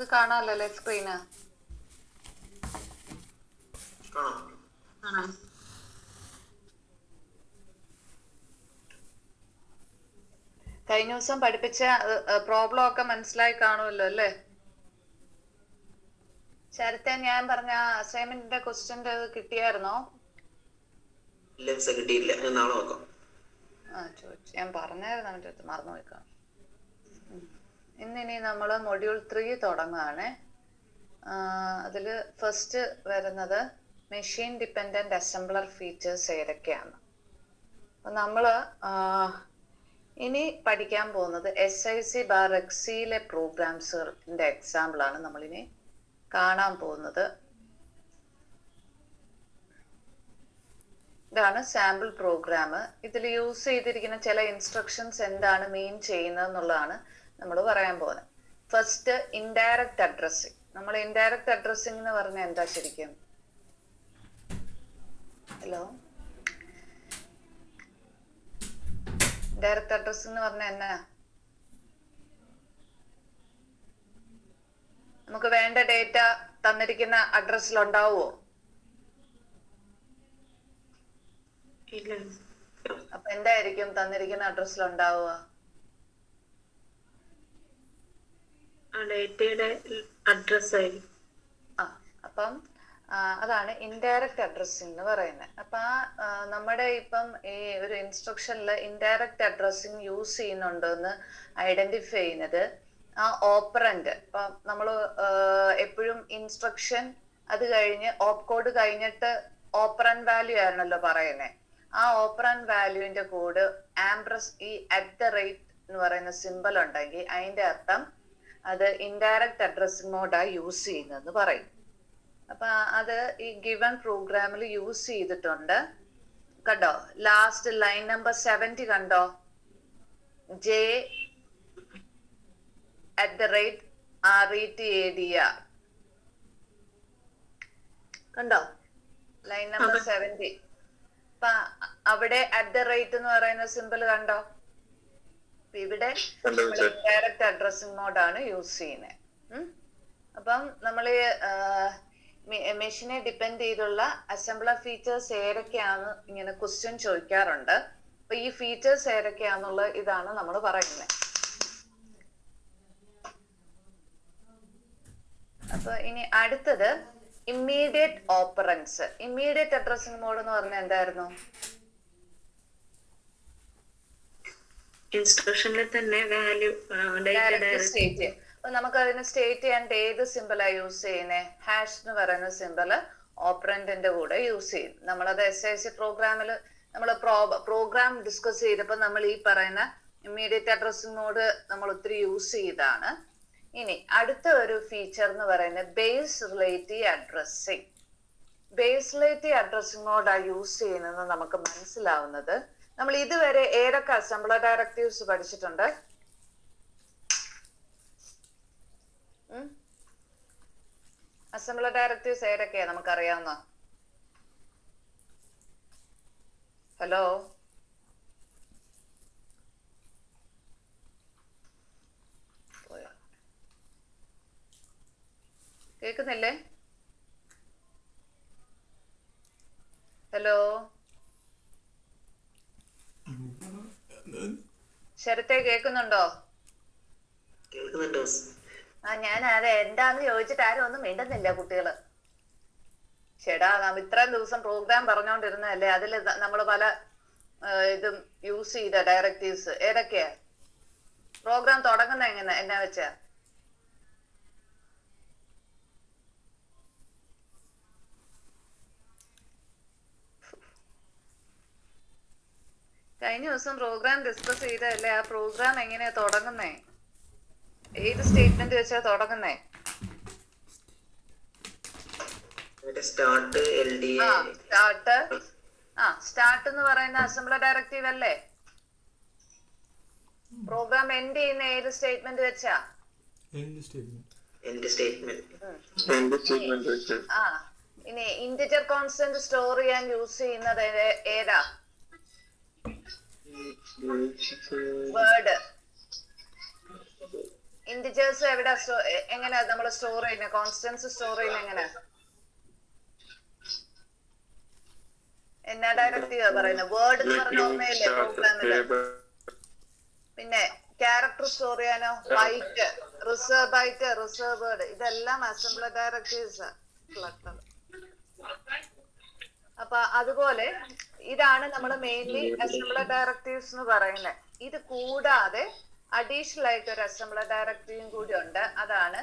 നിങ്ങൾക്ക് കാണാമല്ലോ സ്ക്രീന്. കഴിഞ്ഞ ദിവസം പഠിപ്പിച്ച പ്രോബ്ലം ഒക്കെ മനസ്സിലായി കാണുമല്ലോ അല്ലേ? ശരത്തെ, ഞാൻ പറഞ്ഞ അസൈൻമെന്റിന്റെ ക്വസ്റ്റ്യൻ്റെ കിട്ടിയായിരുന്നോ? കിട്ടിയില്ല, നാളെ നോക്കാം. ചോദിച്ചു, ഞാൻ പറഞ്ഞായിരുന്നു അവൻ്റെ അടുത്ത്, മറന്നു പോയിക്കാം. ഇന്നിനി നമ്മൾ മൊഡ്യൂൾ 3 തുടങ്ങുകയാണ്. അതിൽ ഫസ്റ്റ് വരുന്നത് മെഷീൻ ഡിപ്പെൻഡന്റ് അസംബ്ലർ ഫീച്ചേഴ്സ് ഏതൊക്കെയാണ്. അപ്പം നമ്മൾ ഇനി പഠിക്കാൻ പോകുന്നത് SIC/XCയിലെ പ്രോഗ്രാംസിന്റെ എക്സാമ്പിളാണ് നമ്മളിനി കാണാൻ പോകുന്നത്. ഇതാണ് സാമ്പിൾ പ്രോഗ്രാം. ഇതിൽ യൂസ് ചെയ്തിരിക്കുന്ന ചില ഇൻസ്ട്രക്ഷൻസ് എന്താണ് മീൻ ചെയ്യുന്നത് എന്നുള്ളതാണ് നമ്മൾ പറയാൻ പോകുന്നത്. First, indirect addressing. നമ്മൾ ഇൻഡയറക്റ്റ് അഡ്രസ്സിങ് എന്ന് പറഞ്ഞാൽ എന്താ ശരിക്കും? ഹലോ, ഇൻഡയറക്റ്റ് അഡ്രസ്സിങ് എന്ന് പറഞ്ഞാൽ എന്നാ? നമുക്ക് വേണ്ട ഡേറ്റ തന്നിരിക്കുന്ന അഡ്രസ്സിൽ ഉണ്ടാവുമോ? അപ്പൊ എന്തായിരിക്കും തന്നിരിക്കുന്ന അഡ്രസ്സിൽ ഉണ്ടാവുക? ഡേറ്റയുടെ അഡ്രസ് ആയിരിക്കും. അപ്പം അതാണ് ഇൻഡയറക്റ്റ് അഡ്രസ്സിംഗ് എന്ന് പറയുന്നത്. അപ്പൊ നമ്മുടെ ഇപ്പം ഈ ഒരു ഇൻസ്ട്രക്ഷനിൽ ഇൻഡയറക്റ്റ് അഡ്രസ്സിംഗ് യൂസ് ചെയ്യുന്നുണ്ടോന്ന് ഐഡന്റിഫൈ ചെയ്യുന്നത് ആ ഓപ്പറന്റ്. ഇപ്പം നമ്മൾ എപ്പോഴും ഇൻസ്ട്രക്ഷൻ അത് കഴിഞ്ഞ് ഓപ്പ് കോഡ് കഴിഞ്ഞിട്ട് ഓപ്പറന്റ് വാല്യൂ ആയിരുന്നല്ലോ പറയുന്നത്. ആ ഓപ്പറന്റ് വാല്യൂവിന്റെ കോഡ് ഈ @ എന്ന് പറയുന്ന സിമ്പിൾ ഉണ്ടെങ്കിൽ അതിന്റെ അർത്ഥം അത് ഇൻഡയറക്റ്റ് അഡ്രസ്സിംഗ് മോഡാ യൂസ് ചെയ്യുന്നതെന്ന് പറയും. അപ്പൊ അത് ഈ ഗിവൺ പ്രോഗ്രാമിൽ യൂസ് ചെയ്തിട്ടുണ്ട്. കണ്ടോ, ലാസ്റ്റ് ലൈൻ നമ്പർ 70 കണ്ടോ? J @RETADR കണ്ടോ? Line number 70. അപ്പൊ അവിടെ @ എന്ന് പറയുന്ന സിമ്പിൾ കണ്ടോ? ഇവിടെ ഇൻഡയറക്റ്റ് അഡ്രസ്സിംഗ് മോഡാണ് യൂസ് ചെയ്യുന്നത്. അപ്പം നമ്മൾ മെഷീനെ ഡിപ്പെൻഡ് ചെയ്തുള്ള അസംബ്ലർ ഫീച്ചേഴ്സ് ഏതൊക്കെയാന്ന് ഇങ്ങനെ ക്വസ്റ്റ്യൻ ചോദിക്കാറുണ്ട്. അപ്പൊ ഈ ഫീച്ചേഴ്സ് ഏതൊക്കെയാന്നുള്ള ഇതാണ് നമ്മൾ പറയുന്നത്. അപ്പൊ ഇനി അടുത്തത് immediate operands. Immediate addressing mode എന്ന് പറഞ്ഞാൽ എന്തായിരുന്നു? ഇൻസ്ട്രക്ഷനിൽ തന്നെ വാല്യൂ സ്റ്റേറ്റ്. അപ്പൊ നമുക്ക് അതിന് സ്റ്റേറ്റ് ചെയ്യാൻ ഏത് സിമ്പിളാ യൂസ് ചെയ്യുന്നത്? ഹാഷ് എന്ന് പറയുന്ന സിമ്പിള് ഓപ്പറന്റിന്റെ കൂടെ യൂസ് ചെയ്യും. നമ്മളത് SIC പ്രോഗ്രാമിൽ നമ്മൾ പ്രോഗ്രാം ഡിസ്കസ് ചെയ്തപ്പോൾ നമ്മൾ ഈ പറയുന്ന ഇമ്മീഡിയറ്റ് അഡ്രസ്സിംഗ് മോഡ് നമ്മൾ ഒത്തിരി യൂസ് ചെയ്താണ്. ഇനി അടുത്ത ഒരു ഫീച്ചർ എന്ന് പറയുന്നത് base relative addressing. Base relative addressing മോഡാ യൂസ് ചെയ്യുന്നത് നമുക്ക് മനസ്സിലാവുന്നത്. നമ്മൾ ഇതുവരെ ഏതൊക്കെ അസംബ്ലർ ഡയറക്റ്റീവ്സ് പഠിച്ചിട്ടുണ്ട്? അസംബ്ലർ ഡയറക്റ്റീവ്സ് ഏതൊക്കെയാ നമുക്കറിയാവുന്ന? ഹലോ, കേക്കുന്നില്ലേ? ഹലോ ശരത്തെ, കേക്കുന്നുണ്ടോ? ഞാൻ അതെ എന്താന്ന് ചോദിച്ചിട്ട് ആരും ഒന്നും മിണ്ടുന്നില്ല കുട്ടികള്. ചേടാ, ഇത്രയും ദിവസം പ്രോഗ്രാം പറഞ്ഞോണ്ടിരുന്നല്ലേ, അതിൽ നമ്മൾ പല ഇതും യൂസ് ചെയ്ത ഡയറക്റ്റീവ്സ് ഏതൊക്കെയാ? പ്രോഗ്രാം തുടങ്ങുന്ന എന്നാ വെച്ചാ? കഴിഞ്ഞ ദിവസം പ്രോഗ്രാം ഡിസ്കസ് ചെയ്തല്ലേ, ആ പ്രോഗ്രാം എങ്ങനെയാ തുടങ്ങുന്നേ? ഏത് സ്റ്റേറ്റ്മെന്റ് വെച്ചാ തുടങ്ങുന്നേ? സ്റ്റാർട്ട് എന്ന് പറയുന്ന അസംബ്ലർ ഡയറക്റ്റീവ് അല്ലേ? പ്രോഗ്രാം എൻഡ് ചെയ്യുന്ന ഏത് സ്റ്റേറ്റ്മെന്റ് വെച്ചാ? ഇനി ഇന്റിജർ കോൺസ്റ്റന്റ് സ്റ്റോർ ചെയ്യാൻ യൂസ് ചെയ്യുന്നത് ഏതാ? വേർഡ്. ഇന്റിജേഴ്സ് എവിടെ എങ്ങനെയാ നമ്മൾ സ്റ്റോർ ചെയ്യുന്നത്? കോൺസ്റ്റൻസ് സ്റ്റോർ ചെയ്യുന്നത് എങ്ങനെയാ? എന്നാ ഡയറക്റ്റീവാ പറയുന്നത്? വേർഡ് എന്ന് പറഞ്ഞ ഓർമ്മയില്ലേ പ്രോഗ്രാമില്? പിന്നെ ക്യാരക്ടർ സ്റ്റോർ ചെയ്യാനോ? Byte, reserve byte, reserve word, ഇതെല്ലാം അസംബ്ലർ ഡയറക്റ്റീവ്സ്. അപ്പൊ അതുപോലെ ഇതാണ് നമ്മൾ മെയിൻലി അസംബ്ലർ ഡയറക്റ്റീവ്സ് എന്ന് പറയുന്നത്. ഇത് കൂടാതെ അഡീഷണൽ ആയിട്ട് ഒരു അസംബ്ലർ ഡയറക്റ്റീവും കൂടി ഉണ്ട്. അതാണ്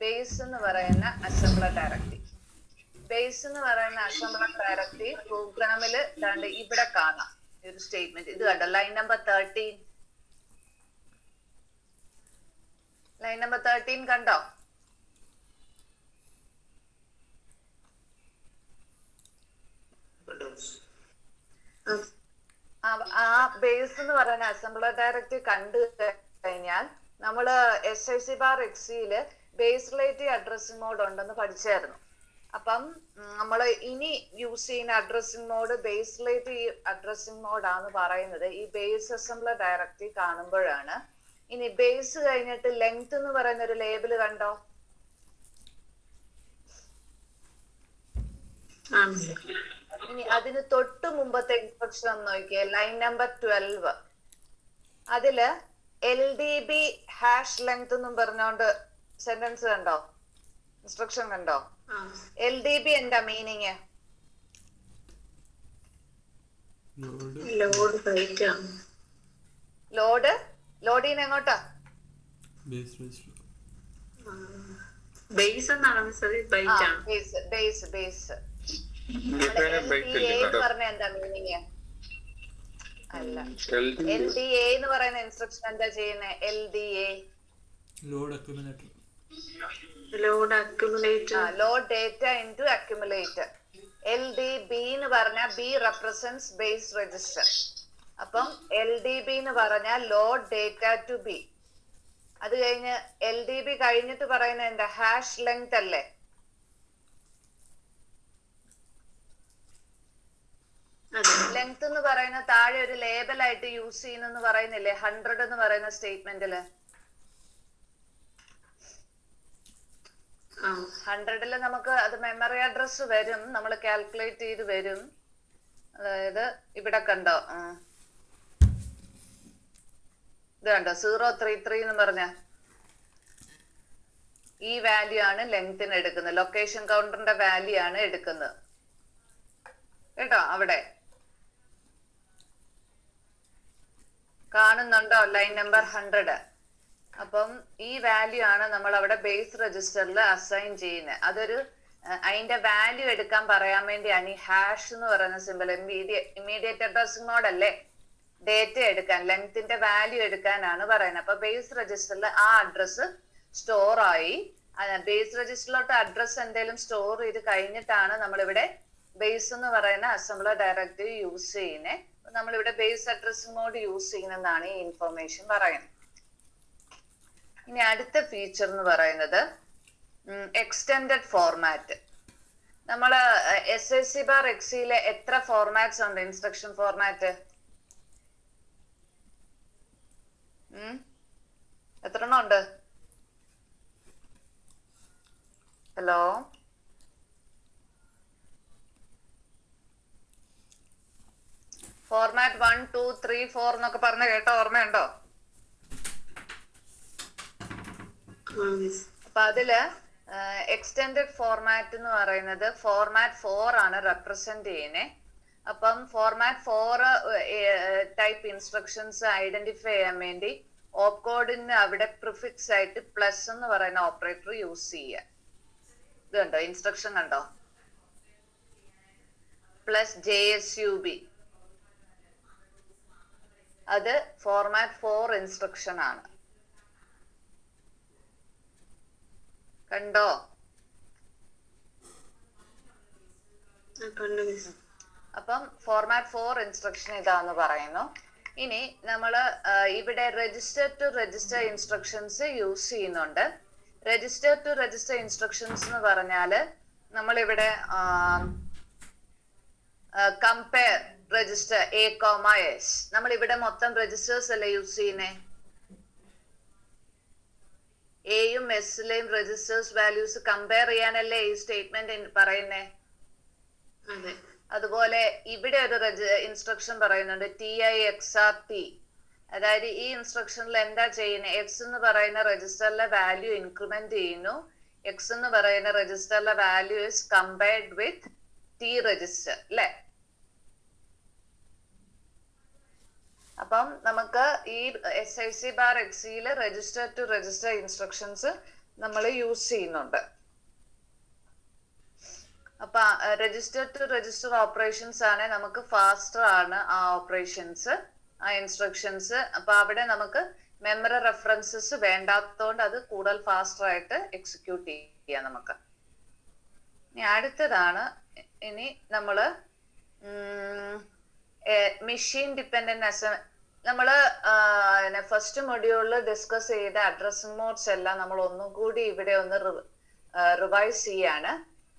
ബേസ് എന്ന് പറയുന്ന അസംബ്ലർ ഡയറക്റ്റീവ്. ബേസ് എന്ന് പറയുന്ന അസംബ്ലർ ഡയറക്റ്റീവ് പ്രോഗ്രാമില് ദാണ്ട് ഇവിടെ കാണാം ഒരു സ്റ്റേറ്റ്മെന്റ്. ഇത് കണ്ടോ, ലൈൻ നമ്പർ 13. ലൈൻ നമ്പർ 13 കണ്ടോ? ആ ബേസ് എന്ന് പറയുന്ന അസംബ്ലർ ഡയറക്റ്റീവ് കണ്ടു കഴിഞ്ഞാൽ നമ്മള് SIC_exe base relative addressing mode ഉണ്ടെന്ന് പഠിച്ചായിരുന്നു. അപ്പം നമ്മൾ ഇനി യൂസ് ചെയ്യുന്ന addressing mode base relative addressing മോഡാന്ന് പറയുന്നത് ഈ ബേസ് അസംബ്ലർ ഡയറക്റ്റീവ് കാണുമ്പോഴാണ്. ഇനി ബേസ് കഴിഞ്ഞിട്ട് ലെങ്ത് എന്ന് പറയുന്ന ഒരു ലേബിൾ കണ്ടോ? ഇനി അതിന് തൊട്ട് മുമ്പത്തെ ഇൻസ്ട്രക്ഷൻ ഒന്ന് നോക്കിയേ, ലൈൻ നമ്പർ 12. അതില് LDB #length എന്നും പറഞ്ഞോണ്ട് സെന്റൻസ് കണ്ടോ? ഇൻസ്ട്രക്ഷൻ കണ്ടോ? LDB എന്താ മീനിങ്? ലോഡ് ചെയ്യുന്ന എങ്ങോട്ടാ? ബേസ് എന്നാണ് ബേസ്. LDA എന്ന് പറഞ്ഞ എന്താ മീനിങ്? അല്ല, LDA എന്ന് പറയുന്ന ഇൻസ്ട്രക്ഷൻ എന്താ ചെയ്യുന്നത്? LDA load data into accumulator. LDB എന്ന് പറഞ്ഞാൽ B റെപ്രസെന്റ്സ് ബേസ് രജിസ്റ്റർ. അപ്പം LDB എന്ന് പറഞ്ഞാൽ ലോഡ് ഡേറ്റ ടു B. അത് കഴിഞ്ഞ് LDB കഴിഞ്ഞിട്ട് പറയുന്ന എന്താ? #length അല്ലേ? ലെങ്ത് എന്ന് പറയുന്ന താഴെ ഒരു ലേബൽ ആയിട്ട് യൂസ് ചെയ്യുന്നെന്ന് പറയുന്നില്ലേ 100 എന്ന് പറയുന്ന സ്റ്റേറ്റ്മെന്റില്? 100-ല് നമുക്ക് അത് മെമ്മറി അഡ്രസ് വരും, നമ്മൾ കാൽക്കുലേറ്റ് ചെയ്ത് വരും. അതായത് ഇവിടെ കണ്ടോ, ഇത് കണ്ടോ 033 എന്ന് പറഞ്ഞ ഈ വാല്യൂ ആണ് ലെങ്ത്തിന് എടുക്കുന്നത്. ലൊക്കേഷൻ കൗണ്ടറിന്റെ വാല്യൂ ആണ് എടുക്കുന്നത് കേട്ടോ. അവിടെ കാണുന്നുണ്ടോ ലൈൻ നമ്പർ 100? അപ്പം ഈ വാല്യൂ ആണ് നമ്മൾ അവിടെ ബേസ് രജിസ്റ്ററിൽ അസൈൻ ചെയ്യുന്നത്. അതൊരു അതിന്റെ വാല്യൂ എടുക്കാൻ പറയാൻ വേണ്ടിയാണ് ഈ ഹാഷ് എന്ന് പറയുന്ന സിമ്പിൾ. ഇമ്മീഡിയറ്റ് അഡ്രസ്സിംഗ് മോഡ് അല്ലേ? ഡേറ്റ എടുക്കാൻ, ലെങ്ത്തിന്റെ വാല്യൂ എടുക്കാനാണ് പറയുന്നത്. അപ്പൊ ബേസ് രജിസ്റ്ററിൽ ആ അഡ്രസ് സ്റ്റോർ ആയി. ബേസ് രജിസ്റ്ററിലോട്ട് അഡ്രസ് എന്തെങ്കിലും സ്റ്റോർ ചെയ്ത് കഴിഞ്ഞിട്ടാണ് നമ്മളിവിടെ ബേസ് എന്ന് പറയുന്ന അസംബ്ലർ ഡയറക്റ്റീവ് യൂസ് ചെയ്യുന്നത്. നമ്മളിവിടെ ബേസ് അഡ്രസ്സിംഗ് മോഡ് യൂസ് ചെയ്യുന്നതാണ് ഈ ഇൻഫർമേഷൻ പറയുന്നത്. ഇനി അടുത്ത ഫീച്ചർ എന്ന് പറയുന്നത് എക്സ്റ്റെൻഡഡ് ഫോർമാറ്റ്. നമ്മള് SIC_exe എത്ര ഫോർമാറ്റ്സ് ഉണ്ട്? ഇൻസ്ട്രക്ഷൻ ഫോർമാറ്റ് എത്ര എണ്ണം ഉണ്ട്? ഹലോ, ഫോർമാറ്റ് 1, 2, 3, 4 എന്നൊക്കെ പറഞ്ഞ കേട്ടോ, ഓർമ്മയുണ്ടോ? അപ്പൊ അതില് എക്സ്റ്റെൻഡഡ് ഫോർമാറ്റ് എന്ന് പറയുന്നത് ഫോർമാറ്റ് 4 ആണ് റെപ്രസെന്റ് ചെയ്യുന്നത്. അപ്പം ഫോർമാറ്റ് 4 ടൈപ്പ് ഇൻസ്ട്രക്ഷൻസ് ഐഡന്റിഫൈ ചെയ്യാൻ വേണ്ടി ഓപ്കോഡിന് അവിടെ പ്രിഫിക്സ് ആയിട്ട് പ്ലസ് എന്ന് പറയുന്ന ഓപ്പറേറ്റർ യൂസ് ചെയ്യുക. ഇത് കണ്ടോ, ഇൻസ്ട്രക്ഷൻ കണ്ടോ? +JSUB, അത് ഫോർമാറ്റ് 4 ഇൻസ്ട്രക്ഷൻ ആണ്. കണ്ടോ? അപ്പം ഫോർമാറ്റ് 4 ഇൻസ്ട്രക്ഷൻ ഇതാന്ന് പറയുന്നു. ഇനി നമ്മള് ഇവിടെ register to register instructions use ചെയ്യുന്നുണ്ട്. രജിസ്റ്റർ ടു രജിസ്റ്റർ ഇൻസ്ട്രക്ഷൻസ് എന്ന് പറഞ്ഞാല് നമ്മളിവിടെ കമ്പയർ രജിസ്റ്റർ A,S, നമ്മൾ ഇവിടെ മൊത്തം രജിസ്റ്റേഴ്സ് അല്ലേ യൂസ് ചെയ്യുന്നേ? എയും എസിലെയും രജിസ്റ്റേഴ്സ് വാല്യൂസ് കമ്പയർ ചെയ്യാനല്ലേ ഈ സ്റ്റേറ്റ്മെന്റ് പറയുന്നേ. അതെ. അതുപോലെ ഇവിടെ ഒരു ഇൻസ്ട്രക്ഷൻ പറയുന്നുണ്ട് TIXRT. അതായത് ഈ ഇൻസ്ട്രക്ഷനിൽ എന്താ ചെയ്യുന്നത്, എക്സ് എന്ന് പറയുന്ന രജിസ്റ്ററിലെ വാല്യൂ ഇൻക്രിമെന്റ് ചെയ്യുന്നു. എക്സ് എന്ന് പറയുന്ന രജിസ്റ്ററിലെ value is compared with T register അല്ലെ. അപ്പം നമുക്ക് ഈ SIC/XE register to register instructions നമ്മൾ യൂസ് ചെയ്യുന്നുണ്ട്. അപ്പൊ രജിസ്റ്റർ ടു രജിസ്റ്റർ ഓപ്പറേഷൻസ് ആണ് നമുക്ക് ഫാസ്റ്റർ ആണ് ആ ഓപ്പറേഷൻസ്, ആ ഇൻസ്ട്രക്ഷൻസ്. അപ്പൊ അവിടെ നമുക്ക് മെമ്മറി റെഫറൻസസ് വേണ്ടാത്തതുകൊണ്ട് അത് കൂടുതൽ ഫാസ്റ്റർ ആയിട്ട് എക്സിക്യൂട്ട് ചെയ്യാം നമുക്ക്. ഇനി അടുത്തതാണ്, ഇനി നമ്മള് മെഷീൻ ഡിപ്പെൻഡന്റ് നമ്മള് ഫസ്റ്റ് മൊഡ്യൂളിൽ ഡിസ്കസ് ചെയ്ത അഡ്രസ്സിംഗ് മോഡ്സ് എല്ലാം നമ്മൾ ഒന്നും കൂടി ഇവിടെ ഒന്ന് റിവൈസ് ചെയ്യാണ്.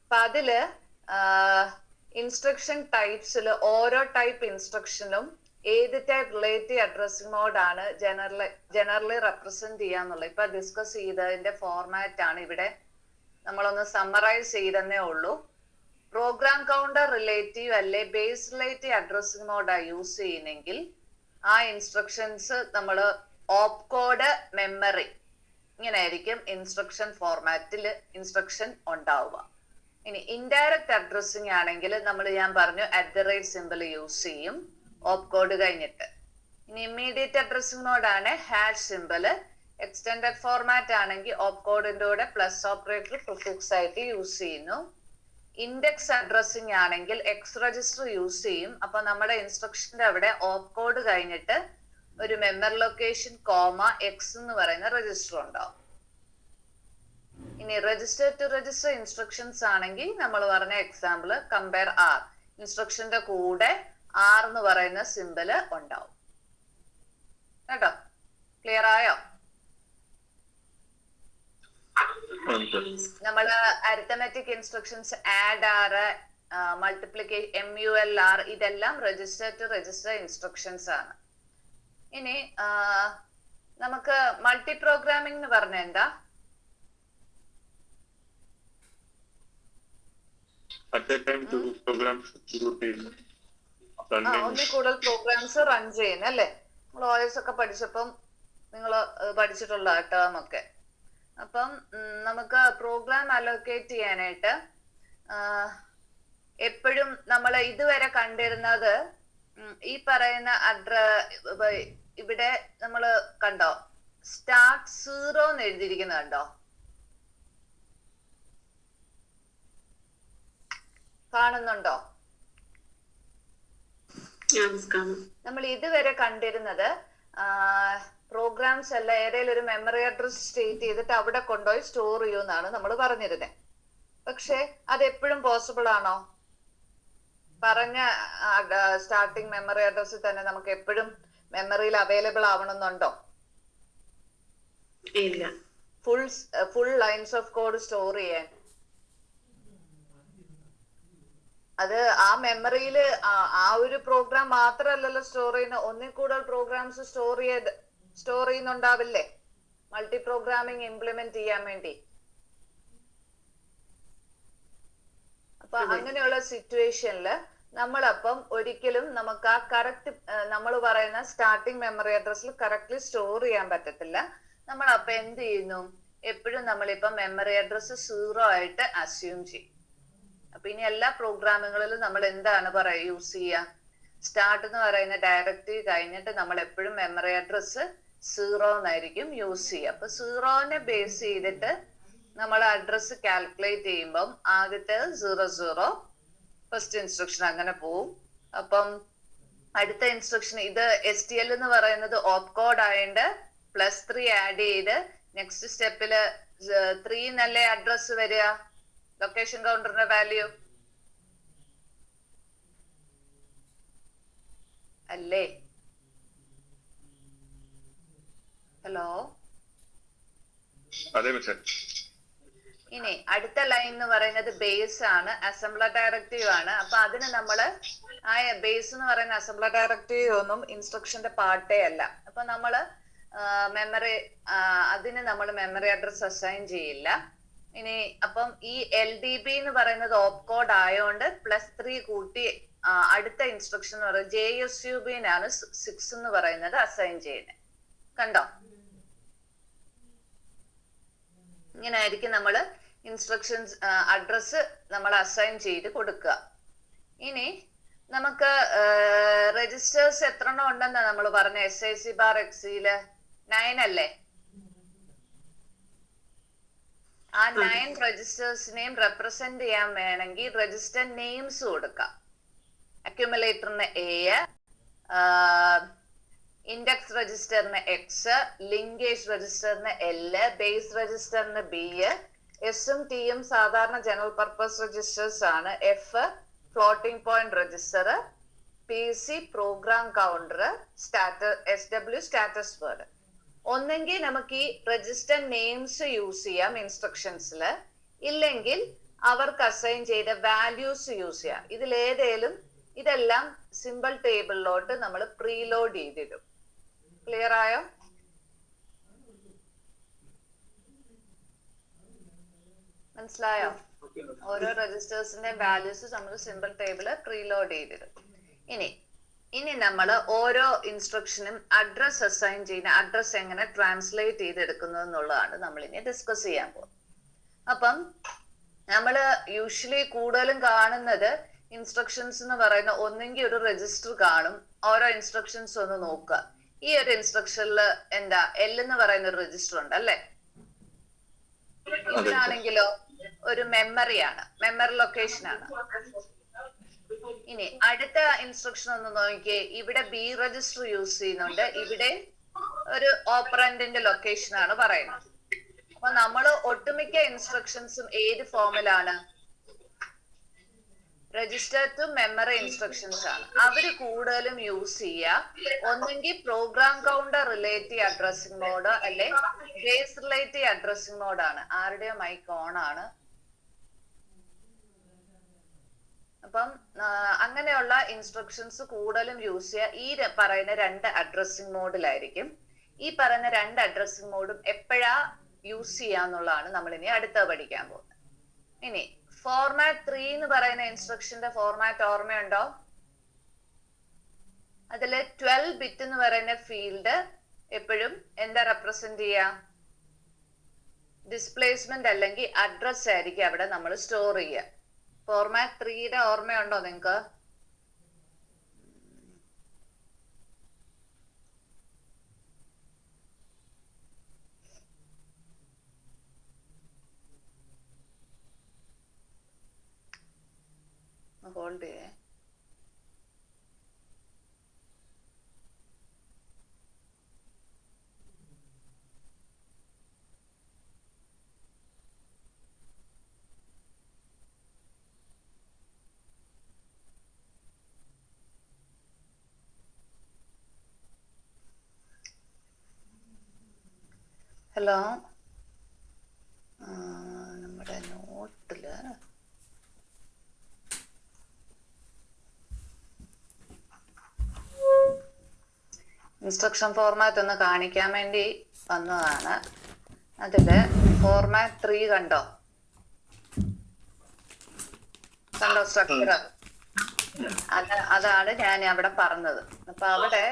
അപ്പൊ അതില് ഇൻസ്ട്രക്ഷൻ ടൈപ്സിൽ ഓരോ ടൈപ്പ് ഇൻസ്ട്രക്ഷനും ഏത് ടൈപ്പ് റിലേറ്റീവ് അഡ്രസ്സിംഗ് മോഡാണ് ജനറലി റെപ്രസെന്റ് ചെയ്യാന്നുള്ളത് ഇപ്പൊ ഡിസ്കസ് ചെയ്തതിന്റെ ഫോർമാറ്റ് ആണ് ഇവിടെ നമ്മളൊന്ന് സമ്മറൈസ് ചെയ്തെന്നേ ഉള്ളൂ. പ്രോഗ്രാം കൗണ്ടർ റിലേറ്റീവ് അല്ലെ ബേസ് റിലേറ്റീവ് അഡ്രസ്സിംഗ് മോഡാ യൂസ് ചെയ്യുന്നെങ്കിൽ ആ ഇൻസ്ട്രക്ഷൻസ് നമ്മൾ ഓപ്കോഡ് മെമ്മറി ഇങ്ങനെ ആയിരിക്കും ഇൻസ്ട്രക്ഷൻ ഫോർമാറ്റിൽ ഇൻസ്ട്രക്ഷൻ ഉണ്ടാവുക. ഇനി ഇൻഡയറക്റ്റ് അഡ്രസ്സിംഗ് ആണെങ്കിൽ ഞാൻ പറഞ്ഞു @ യൂസ് ചെയ്യും ഓപ്കോഡ് കഴിഞ്ഞിട്ട്. ഇനി ഇമ്മീഡിയറ്റ് അഡ്രസ്സിംഗ് മോഡാണ് #. എക്സ്റ്റെൻഡഡ് ഫോർമാറ്റ് ആണെങ്കിൽ ഓപ്കോഡിന്റെ കൂടെ പ്ലസ് ഓപ്പറേറ്റർ പ്രിഫിക്സ് ആയിട്ട് യൂസ് ചെയ്യുന്നു. ഇൻഡെക്സ് അഡ്രസ്സിംഗ് ആണെങ്കിൽ എക്സ് രജിസ്റ്റർ യൂസ് ചെയ്യും. അപ്പൊ നമ്മുടെ ഇൻസ്ട്രക്ഷന്റെ അവിടെ ഓപ്കോഡ് കഴിഞ്ഞിട്ട് ഒരു മെമ്മറി ലൊക്കേഷൻ X എന്ന് പറയുന്ന രജിസ്റ്റർ ഉണ്ടാവും. ഇനി രജിസ്റ്റർ ടു രജിസ്റ്റർ ഇൻസ്ട്രക്ഷൻസ് ആണെങ്കിൽ നമ്മൾ പറഞ്ഞ എക്സാമ്പിൾ കമ്പയർ R, ഇൻസ്ട്രക്ഷന്റെ കൂടെ R എന്ന് പറയുന്ന സിമ്പിള് ഉണ്ടാവും. കേട്ടോ, ക്ലിയർ ആയോ? നമ്മള് arithmetic instructions ADD R, multiplication MULR ഇതെല്ലാം രജിസ്റ്റർ ടു രജിസ്റ്റർ ഇൻസ്ട്രക്ഷൻസ് ആണ്. ഇനി നമുക്ക് മൾട്ടി പ്രോഗ്രാമിംഗ് എന്ന് പറഞ്ഞ എന്താ? ഒന്നിൽ കൂടുതൽ പ്രോഗ്രാംസ് റൺ ചെയ്യുന്ന അല്ലേ. നമ്മൾ OS ഒക്കെ പഠിച്ചപ്പം നിങ്ങൾ പഠിച്ചിട്ടുള്ള ടേം ഒക്കെ. അപ്പം നമുക്ക് പ്രോഗ്രാം അലോക്കേറ്റ് ചെയ്യാനായിട്ട് എപ്പോഴും നമ്മൾ ഇതുവരെ കണ്ടിരുന്നത് ഈ പറയുന്ന ഇവിടെ നമ്മൾ കണ്ടോ സ്റ്റാർട്ട് 0 എന്ന് എഴുതിയിരിക്കുന്നത് കണ്ടോ? കാണുന്നുണ്ടോ? നമ്മൾ ഇതുവരെ കണ്ടിരുന്നത് പ്രോഗ്രാംസ് അല്ല ഏതെങ്കിലും ഒരു മെമ്മറി അഡ്രസ് സ്റ്റേറ്റ് ചെയ്തിട്ട് അവിടെ കൊണ്ടുപോയി സ്റ്റോർ ചെയ്യുമെന്നാണ് നമ്മൾ പറഞ്ഞിരുന്നത്. പക്ഷെ അത് എപ്പോഴും പോസിബിൾ ആണോ? പറഞ്ഞ സ്റ്റാർട്ടിങ് മെമ്മറി അഡ്രസ്സിൽ തന്നെ നമുക്ക് എപ്പോഴും മെമ്മറിയിൽ അവൈലബിൾ ആവണമെന്നുണ്ടോ? ഇല്ല. Full lines of code store ചെയ്യാൻ അത് ആ മെമ്മറിയിൽ ആ ഒരു പ്രോഗ്രാം മാത്രമല്ലല്ലോ സ്റ്റോർ ചെയ്യുന്ന, ഒന്നിൽ കൂടുതൽ പ്രോഗ്രാംസ് സ്റ്റോർ ചെയ്യുന്നുണ്ടാവില്ലേ മൾട്ടി പ്രോഗ്രാമിംഗ് ഇംപ്ലിമെന്റ് ചെയ്യാൻ വേണ്ടി. അപ്പൊ അങ്ങനെയുള്ള സിറ്റുവേഷനിൽ നമ്മളപ്പം ഒരിക്കലും നമുക്ക് ആ കറക്റ്റ് നമ്മൾ പറയുന്ന സ്റ്റാർട്ടിങ് മെമ്മറി അഡ്രസ്സിൽ കറക്റ്റ്ലി സ്റ്റോർ ചെയ്യാൻ പറ്റത്തില്ല. നമ്മൾ അപ്പൊ എന്ത് ചെയ്യുന്നു, എപ്പോഴും നമ്മളിപ്പം മെമ്മറി അഡ്രസ് 0 ആയിട്ട് അസ്യൂം ചെയ്യും. അപ്പൊ ഇനി എല്ലാ പ്രോഗ്രാമുകളിലും നമ്മൾ എന്താണ് യൂസ് ചെയ്യുക, സ്റ്റാർട്ട് എന്ന് പറയുന്ന ഡയറക്റ്റീവ് കഴിഞ്ഞിട്ട് നമ്മൾ എപ്പോഴും മെമ്മറി അഡ്രസ് 0 എന്നായിരിക്കും യൂസ് ചെയ്യുക. അപ്പൊ 0നെ ബേസ് ചെയ്തിട്ട് നമ്മൾ അഡ്രസ് കാൽക്കുലേറ്റ് ചെയ്യുമ്പം ആദ്യത്തെ 00 ഫസ്റ്റ് ഇൻസ്ട്രക്ഷൻ അങ്ങനെ പോവും. അപ്പം അടുത്ത ഇൻസ്ട്രക്ഷൻ ഇത് STL എന്ന് പറയുന്നത് ഓപ്കോഡ് ആയതുകൊണ്ട് +3 ആഡ് ചെയ്ത് നെക്സ്റ്റ് സ്റ്റെപ്പില് 3 എന്നല്ലേ അഡ്രസ് വരിക ലൊക്കേഷൻ കൗണ്ടറിന്റെ വാല്യൂ അല്ലേ? ഹലോ, ഇനി അടുത്ത ലൈൻ എന്ന് പറയുന്നത് ബേസ് ആണ്, അസംബ്ലർ ഡയറക്റ്റീവ് ആണ്. അപ്പൊ അതിന് നമ്മള് ആ ബേസ് എന്ന് പറയുന്ന അസംബ്ലർ ഡയറക്റ്റീവ് ഒന്നും ഇൻസ്ട്രക്ഷന്റെ പാർട്ടേ അല്ല. അപ്പൊ നമ്മള് മെമ്മറി അതിന് നമ്മൾ മെമ്മറി അഡ്രസ് അസൈൻ ചെയ്യില്ല. ഇനി അപ്പം ഈ LDB എന്ന് പറയുന്നത് ഓപ്പ് കോഡ് ആയതുകൊണ്ട് +3 കൂട്ടി അടുത്ത ഇൻസ്ട്രക്ഷൻ എന്ന് പറയുന്നത് JSUB-നാണ് 6 എന്ന് പറയുന്നത് അസൈൻ ചെയ്യുന്നത്. കണ്ടോ? ഇങ്ങനെ ആയിരിക്കും നമ്മൾ ഇൻസ്ട്രക്ഷൻസ് അഡ്രസ് നമ്മൾ അസൈൻ ചെയ്ത് കൊടുക്കുക. ഇനി നമുക്ക് രജിസ്റ്റേഴ്സ് എത്ര എണ്ണം ഉണ്ടെന്നാ നമ്മൾ പറഞ്ഞ SIC/Xയില് 9 അല്ലേ? ആ 9 രജിസ്റ്റേഴ്സിനെയും റെപ്രസെന്റ് ചെയ്യാൻ വേണമെങ്കിൽ രജിസ്റ്റർ നെയിംസ് കൊടുക്കാം. അക്യുമുലേറ്ററിന് A, ഇൻഡെക്സ് രജിസ്റ്ററിന് X, ലിങ്കേജ് രജിസ്റ്ററിന് L, ബേസ് രജിസ്റ്ററിന് B, എസും ടിയും സാധാരണ ജനറൽ പർപ്പസ് രജിസ്റ്റേഴ്സ് ആണ്. F floating point register, PC program counter, SW status word. ഒന്നെങ്കിൽ നമുക്ക് ഈ രജിസ്റ്റർ നെയിംസ് യൂസ് ചെയ്യാം ഇൻസ്ട്രക്ഷൻസിൽ, ഇല്ലെങ്കിൽ അവർക്ക് അസൈൻ ചെയ്ത വാല്യൂസ് യൂസ് ചെയ്യാം. ഇതിലേതേലും ഇതെല്ലാം സിമ്പിൾ ടേബിളിലോട്ട് നമ്മൾ പ്രീലോഡ് ചെയ്തിടും. ക്ലിയർ ആയോ? മനസ്സിലായോ? ഓരോ രജിസ്റ്റേഴ്സിന്റെ വാല്യൂസ് നമ്മൾ സിമ്പിൾ ടേബിള് പ്രീലോഡ് ചെയ്തിടും. ഇനി നമ്മൾ ഓരോ ഇൻസ്ട്രക്ഷനും അഡ്രസ് അസൈൻ ചെയ്യുന്ന അഡ്രസ് എങ്ങനെ ട്രാൻസ്ലേറ്റ് ചെയ്തെടുക്കുന്നു എന്നുള്ളതാണ് നമ്മൾ ഇനി ഡിസ്കസ് ചെയ്യാൻ പോകുന്നത്. അപ്പം നമ്മൾ യൂഷ്വലി കൂടുതലും കാണുന്നത് ഇൻസ്ട്രക്ഷൻസ് എന്ന് പറയുന്ന ഒന്നെങ്കിൽ ഒരു രജിസ്റ്റർ കാണും. ഓരോ ഇൻസ്ട്രക്ഷൻസ് ഒന്ന് നോക്കുക. ഈ ഒരു ഇൻസ്ട്രക്ഷനിൽ എന്താ L എന്ന് പറയുന്ന ഒരു രജിസ്റ്റർ ഉണ്ട് അല്ലെ? ഇതിലാണെങ്കിലോ ഒരു മെമ്മറിയാണ്, മെമ്മറി ലൊക്കേഷൻ ആണ്. ഇനി അടുത്ത ഇൻസ്ട്രക്ഷൻ ഒന്ന് നോക്കിയേ. ഇവിടെ B രജിസ്റ്റർ യൂസ് ചെയ്യുന്നുണ്ട്, ഇവിടെ ഒരു ഓപ്പറന്റിന്റെ ലൊക്കേഷൻ ആണ് പറയുന്നത്. അപ്പൊ നമ്മൾ ഒട്ടുമിക്ക ഇൻസ്ട്രക്ഷൻസും ഏത് ഫോമിലാണ്? രജിസ്റ്റർ ടു മെമ്മറി ഇൻസ്ട്രക്ഷൻസ് ആണ്. അവര് കൂടുതലും യൂസ് ചെയ്യുക ഒന്നെങ്കിൽ program counter relative addressing mode, അല്ലെ ബേസ് റിലേറ്റീവ് അഡ്രസ്സിംഗ് മോഡാണ്. ആരുടെയോ മൈക്ക് ഓൺ ആണ്. അപ്പം അങ്ങനെയുള്ള ഇൻസ്ട്രക്ഷൻസ് കൂടുതലും യൂസ് ചെയ്യുക ഈ പറയുന്ന 2 അഡ്രസ്സിംഗ് മോഡിലായിരിക്കും. ഈ പറയുന്ന 2 അഡ്രസ്സിംഗ് മോഡും എപ്പോഴാ യൂസ് ചെയ്യാന്നുള്ളതാണ് നമ്മൾ ഇനി അടുത്ത പഠിക്കാൻ പോകുന്നത്. ഇനി ഫോർമാറ്റ് 3 എന്ന് പറയുന്ന ഇൻസ്ട്രക്ഷന്റെ ഫോർമാറ്റ് ഓർമ്മയുണ്ടോ? അതില് 12 ബിറ്റ് എന്ന് പറയുന്ന ഫീൽഡ് എപ്പോഴും എന്താ റെപ്രസെന്റ് ചെയ്യുക? ഡിസ്പ്ലേസ്മെന്റ് അല്ലെങ്കിൽ അഡ്രസ് ആയിരിക്കും അവിടെ നമ്മൾ സ്റ്റോർ ചെയ്യുക. ഫോർമാറ്റ് 3യുടെ ഓർമ്മയുണ്ടോ നിങ്ങക്ക്? ഹോൾഡ് ചെയ്യേ. ഹലോ, നമ്മുടെ നോട്ടില് ഇൻസ്ട്രക്ഷൻ ഫോർമാറ്റ് ഒന്ന് കാണിക്കാൻ വേണ്ടി വന്നതാണ്. അതില് ഫോർമാറ്റ് 3 കണ്ടോ സ്ട്രക്ചർ? അതാണ് ഞാൻ അവിടെ പറഞ്ഞത്. അപ്പൊ അവിടെ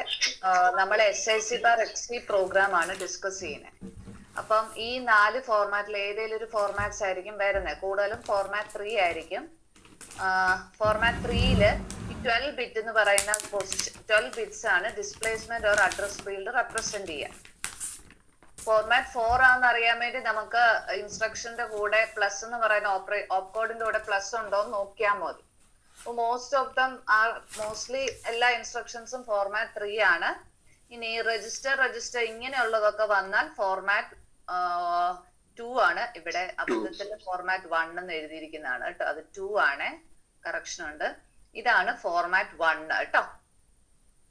നമ്മൾ SIC/XC പ്രോഗ്രാം ആണ് ഡിസ്കസ് ചെയ്യുന്നത്. അപ്പം ഈ 4 ഫോർമാറ്റിൽ ഏതെങ്കിലും ഒരു ഫോർമാറ്റ്സ് ആയിരിക്കും വരുന്നത്. കൂടുതലും ഫോർമാറ്റ് 3 ആയിരിക്കും. ഫോർമാറ്റ് 3യില് 12 ബിറ്റ് എന്ന് പറയുന്ന 12 ബിറ്റ്സ് ആണ് displacement or address field represent ചെയ്യുക. ഫോർമാറ്റ് 4 ആണെന്ന് അറിയാൻ വേണ്ടി നമുക്ക് ഇൻസ്ട്രക്ഷന്റെ കൂടെ പ്ലസ് എന്ന് പറയുന്ന ഓപ്പ് കോഡിന്റെ കൂടെ പ്ലസ് ഉണ്ടോ എന്ന് നോക്കിയാൽ മതി. മോസ്റ്റ്ലി എല്ലാ ഇൻസ്ട്രക്ഷൻസും ഫോർമാറ്റ് 3 ആണ്. ഇനി രജിസ്റ്റർ ഇങ്ങനെയുള്ളതൊക്കെ വന്നാൽ ഫോർമാറ്റ് 2 ആണ്. ഇവിടെ അബദ്ധത്തിൽ ഫോർമാറ്റ് 1 എന്ന് എഴുതിയിരിക്കുന്നതാണ് കേട്ടോ. അത് 2 ആണ്, കറക്ഷൻ ഉണ്ട്. ഇതാണ് ഫോർമാറ്റ് 1 കേട്ടോ.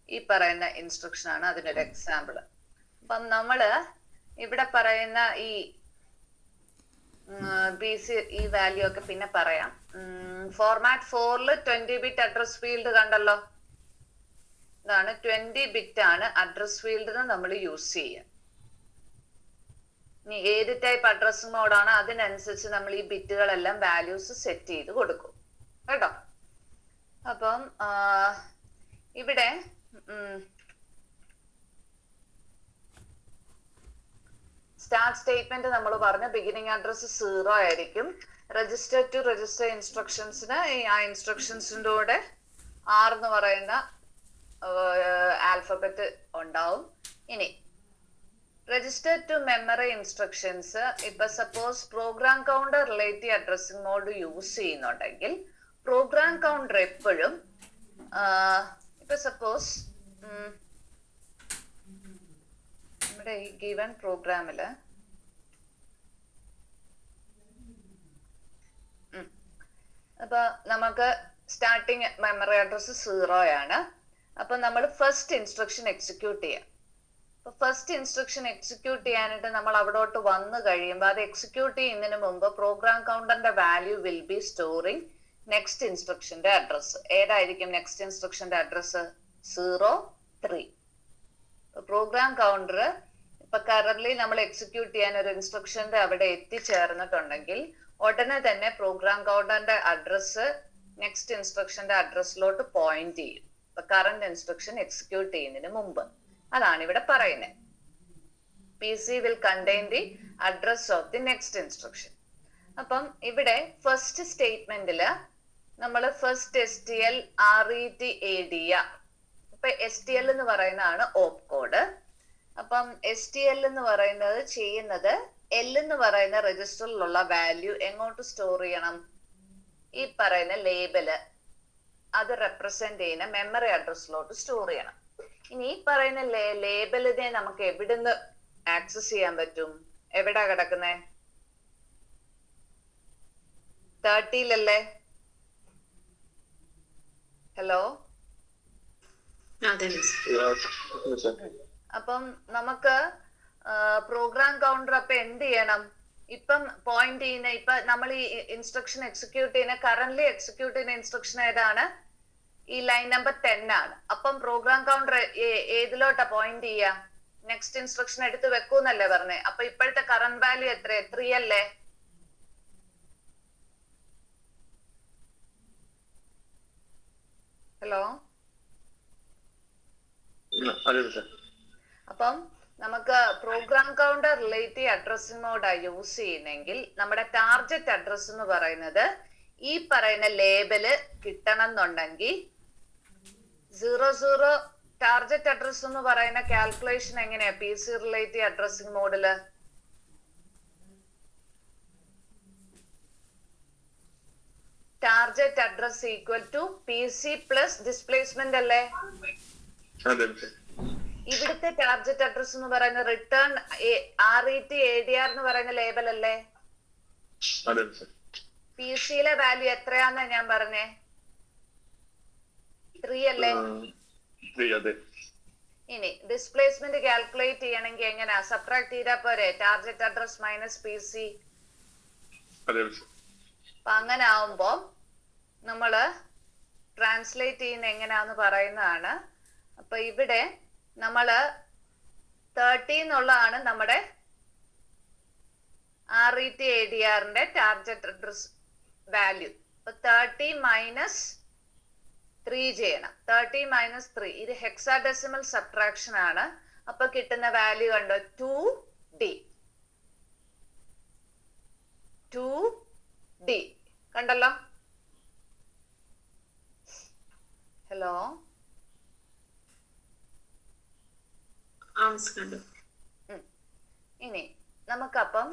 ഈ പറയുന്ന ഇൻസ്ട്രക്ഷൻ ആണ് അതിനൊരു എക്സാമ്പിൾ. അപ്പം നമ്മള് ഇവിടെ പറയുന്ന ഈ BC ഈ വാല്യൂ ഒക്കെ പിന്നെ പറയാം. ഫോർമാറ്റ് 4ല് 20 ബിറ്റ് അഡ്രസ് ഫീൽഡ് കണ്ടല്ലോ. ഇതാണ് 20 ബിറ്റ് ആണ് അഡ്രസ് ഫീൽഡിന് നമ്മൾ യൂസ് ചെയ്യുക. ഇനി ഏത് ടൈപ്പ് അഡ്രസ്സിംഗ് മോഡാണ് അതിനനുസരിച്ച് നമ്മൾ ഈ ബിറ്റുകളെല്ലാം വാല്യൂസ് സെറ്റ് ചെയ്ത് കൊടുക്കും കേട്ടോ. അപ്പം ഇവിടെ സ്റ്റാർട്ട് സ്റ്റേറ്റ്മെന്റ് നമ്മൾ പറഞ്ഞ ബിഗിനിങ് അഡ്രസ് 0 ആയിരിക്കും. രജിസ്റ്റർ ടു രജിസ്റ്റർ ഇൻസ്ട്രക്ഷൻസിന് ആ ഇൻസ്ട്രക്ഷൻസിൻ്റെ കൂടെ R എന്ന് പറയുന്ന ആൽഫബറ്റ് ഉണ്ടാവും. ഇനി രജിസ്റ്റർ ടു മെമ്മറി ഇൻസ്ട്രക്ഷൻസ് ഇപ്പൊ suppose program counter relative addressing mode use ചെയ്യുന്നുണ്ടെങ്കിൽ പ്രോഗ്രാം കൗണ്ടർ എപ്പോഴും ഇപ്പൊ സപ്പോസ് നമ്മുടെ ഈ ഗിവൺ പ്രോഗ്രാമില് അപ്പൊ നമുക്ക് സ്റ്റാർട്ടിങ് മെമ്മറി അഡ്രസ് 0 ആണ്. അപ്പൊ നമ്മൾ ഫസ്റ്റ് ഇൻസ്ട്രക്ഷൻ എക്സിക്യൂട്ട് ചെയ്യാം. അപ്പൊ ഫസ്റ്റ് ഇൻസ്ട്രക്ഷൻ എക്സിക്യൂട്ട് ചെയ്യാനായിട്ട് നമ്മൾ അവിടോട്ട് വന്നു കഴിയുമ്പോൾ അത് എക്സിക്യൂട്ട് ചെയ്യുന്നതിന് മുമ്പ് പ്രോഗ്രാം കൗണ്ടറിന്റെ value will be storing next ഇൻസ്ട്രക്ഷന്റെ അഡ്രസ്. ഏതായിരിക്കും നെക്സ്റ്റ് ഇൻസ്ട്രക്ഷന്റെ അഡ്രസ്? 03. പ്രോഗ്രാം കൗണ്ടർ ഇപ്പൊ കറന്റ്ലി നമ്മൾ എക്സിക്യൂട്ട് ചെയ്യാൻ ഒരു ഇൻസ്ട്രക്ഷന്റെ അവിടെ എത്തിച്ചേർന്നിട്ടുണ്ടെങ്കിൽ ഉടനെ തന്നെ പ്രോഗ്രാം കൗണ്ടറിന്റെ അഡ്രസ് നെക്സ്റ്റ് ഇൻസ്ട്രക്ഷന്റെ അഡ്രസ്സിലോട്ട് പോയിന്റ് ചെയ്യും. ഇപ്പൊ കറന്റ് ഇൻസ്ട്രക്ഷൻ എക്സിക്യൂട്ട് ചെയ്യുന്നതിന് മുമ്പ്. അതാണ് ഇവിടെ പറയുന്നത്. PC will contain the address of the next instruction. അപ്പം ഇവിടെ ഫസ്റ്റ് സ്റ്റേറ്റ്മെന്റില് നമ്മൾ ഫസ്റ്റ് STL RETADR. ഇപ്പൊ STL എന്ന് പറയുന്നതാണ് ഓപ്പ് കോഡ്. അപ്പം STL എന്ന് പറയുന്നത് ചെയ്യുന്നത് L എന്ന് പറയുന്ന രജിസ്റ്ററിലുള്ള വാല്യൂ എങ്ങോട്ട് സ്റ്റോർ ചെയ്യണം? ഈ പറയുന്ന ലേബല് അത് റെപ്രസെന്റ് ചെയ്യുന്ന മെമ്മറി അഡ്രസ്സിലോട്ട് സ്റ്റോർ ചെയ്യണം. ഇനി ഈ പറയുന്ന ലേബലിനെ നമുക്ക് എവിടുന്ന് ആക്സസ് ചെയ്യാൻ പറ്റും? എവിടാ കിടക്കുന്നേ? 30-ലല്ലേ? ഹലോ, അപ്പം നമുക്ക് പ്രോഗ്രാം കൗണ്ടർ അപ്പൊ എന്ത് ചെയ്യണം? ഇപ്പം പോയിന്റ് ചെയ്യുന്ന ഇപ്പൊ നമ്മൾ ഈ ഇൻസ്ട്രക്ഷൻ എക്സിക്യൂട്ട് ചെയ്യുന്ന കറന്റ്ലി എക്സിക്യൂട്ട് ചെയ്യുന്ന ഇൻസ്ട്രക്ഷൻ ഏതാണ്? ഈ ലൈൻ നമ്പർ 10 ആണ്. അപ്പം പ്രോഗ്രാം കൗണ്ടർ ഏതിലോട്ടാ പോയിന്റ് ചെയ്യാ? നെക്സ്റ്റ് ഇൻസ്ട്രക്ഷൻ എടുത്ത് വെക്കൂന്നല്ലേ പറഞ്ഞേ. അപ്പൊ ഇപ്പോഴത്തെ കറന്റ് വാല്യൂ എത്ര? 3 അല്ലേ? ഹലോ, അപ്പം നമുക്ക് പ്രോഗ്രാം കൗണ്ടർ റിലേറ്റീവ് അഡ്രസ്സിംഗ് മോഡാ യൂസ് ചെയ്യുന്നെങ്കിൽ നമ്മുടെ ടാർഗറ്റ് അഡ്രസ് എന്ന് പറയുന്നത് ഈ പറയുന്ന ലേബല് കിട്ടണം എന്നുണ്ടെങ്കിൽ 00 ടാർഗറ്റ് അഡ്രസ് എന്ന് പറയുന്ന കാൽക്കുലേഷൻ എങ്ങനെയാ PC റിലേറ്റീവ് അഡ്രസ്സിംഗ് മോഡില്? Target address equal to PC plus displacement അല്ലേ? ഇവിടുത്തെ ടാർഗറ്റ് അഡ്രസ് എന്ന് പറയുന്ന റിട്ടേൺ RETADR എന്ന് പറയുന്ന ലേബൽ അല്ലേ? PC-യിലെ വാല്യൂ എത്രയാന്നാ ഞാൻ പറഞ്ഞേ? 3 അല്ലേ? ഇനി ഡിസ്പ്ലേസ്മെന്റ് കാൽക്കുലേറ്റ് ചെയ്യണമെങ്കിൽ എങ്ങനെയാ? സബ്ട്രാക്ട് ചെയ്താ പോരെ? Target address minus PC. അപ്പൊ അങ്ങനെ ആവുമ്പോ നമ്മള് ട്രാൻസ്ലേറ്റ് ചെയ്യുന്ന എങ്ങനെയാന്ന് പറയുന്നതാണ്. അപ്പൊ ഇവിടെ നമ്മള് 30 എന്നുള്ളതാണ് നമ്മുടെ RETADR-ന്റെ ടാർഗറ്റ് അഡ്രസ് വാല്യൂ. അപ്പൊ 30 മൈനസ് 3 ചെയ്യണം. 30 മൈനസ് 3 ഇത് ഹെക്സാഡെസിമൽ സബ്ട്രാക്ഷൻ ആണ്. അപ്പൊ കിട്ടുന്ന വാല്യൂ കണ്ടോ? 2D കണ്ടല്ലോ? ഹലോ, ഇനി നമുക്കപ്പം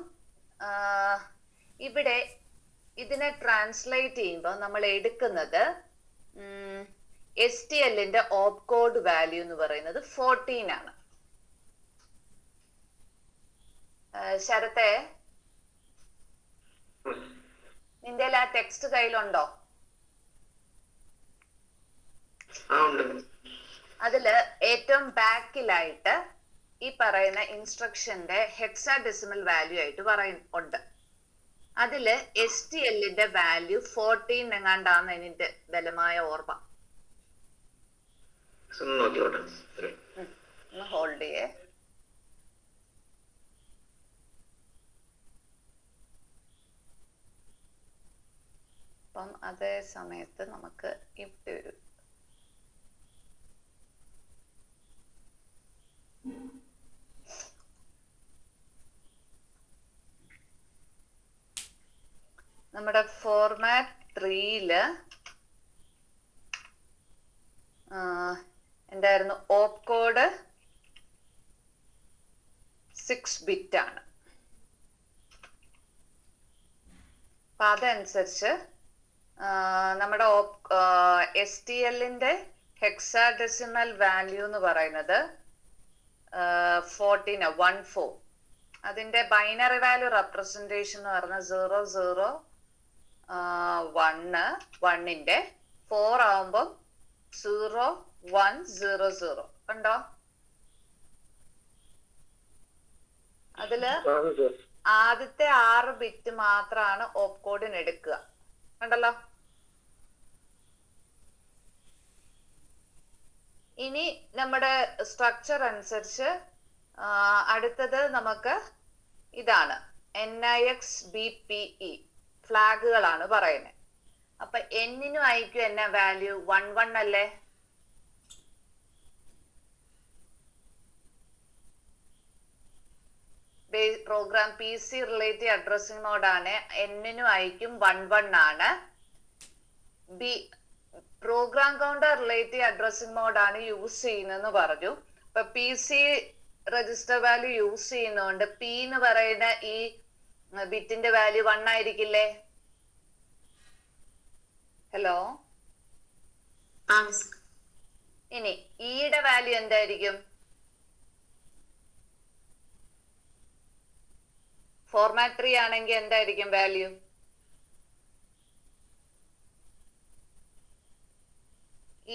ഇവിടെ ഇതിനെ ട്രാൻസ്ലേറ്റ് ചെയ്യുമ്പോൾ നമ്മൾ എടുക്കുന്നത് STL-ന്റെ ഓപ്പ് കോഡ് വാല്യൂ എന്ന് പറയുന്നത് 14 ആണ്. ശരത്തെ, നിന്റെ ആ ടെക്സ്റ്റ് കയ്യിലുണ്ടോ? അതില് ഏറ്റവും ബാക്കിലായിട്ട് ഈ പറയുന്ന ഇൻസ്ട്രക്ഷന്റെ ഹെക്സാഡെസിമൽ വാല്യൂ ആയിട്ട് ഉണ്ട്. അതില് STL-ന്റെ വാല്യൂ 14 എങ്ങാണ്ടാണ് ഇതിന്റെ ബലമായ ഓർമ്മ. ഒന്ന് ഹോൾഡ് ചെയ്യേ. അപ്പം അതേ സമയത്ത് നമുക്ക് ഇവിടെ ഒരു നമ്മുടെ ഫോർമാറ്റ് 3-ല് എന്തായിരുന്നു, ഓപ്പ് കോഡ് 6 ബിറ്റ് ആണ്. അപ്പൊ അതനുസരിച്ച് നമ്മുടെ STLന്റെ ഹെക്സാഡെസിമൽ വാല്യൂ എന്ന് പറയുന്നത് 14. അതിന്റെ ബൈനറി വാല്യൂ റെപ്രസെന്റേഷൻ എന്ന് പറഞ്ഞാൽ 001 4 ആവുമ്പം 0100. കണ്ടോ? അതില് ആദ്യത്തെ 6 ബിറ്റ് മാത്രമാണ് ഓപ്പ് കോഡിന് എടുക്കുക. കണ്ടല്ലോ? ഇനി നമ്മുടെ സ്ട്രക്ചർ അനുസരിച്ച് അടുത്തത് നമുക്ക് ഇതാണ് NIX BPE ഫ്ലാഗുകളാണ് പറയുന്നത്. അപ്പൊ എന്നിനും ഐക്കും എന്നാ വാല്യൂ 11 അല്ലേ? പ്രോഗ്രാം PC റിലേറ്റീവ് അഡ്രസ്സിംഗ് മോഡാണ്. എന്നിനും ഐക്കും 11 ആണ്. പ്രോഗ്രാം കൗണ്ടർ റിലേറ്റീവ് അഡ്രസ്സിംഗ് മോഡാണ് യൂസ് ചെയ്യുന്നതെന്ന് പറഞ്ഞു. അപ്പൊ PC രജിസ്റ്റർ വാല്യൂ യൂസ് ചെയ്യുന്നതുകൊണ്ട് P എന്ന് പറയുന്ന ഈ ബിറ്റിന്റെ വാല്യൂ 1 ആയിരിക്കില്ലേ? ഹലോ, ഇനി ഇയുടെ വാല്യൂ എന്തായിരിക്കും? ഫോർമാറ്റ് 3 ആണെങ്കിൽ എന്തായിരിക്കും വാല്യൂ?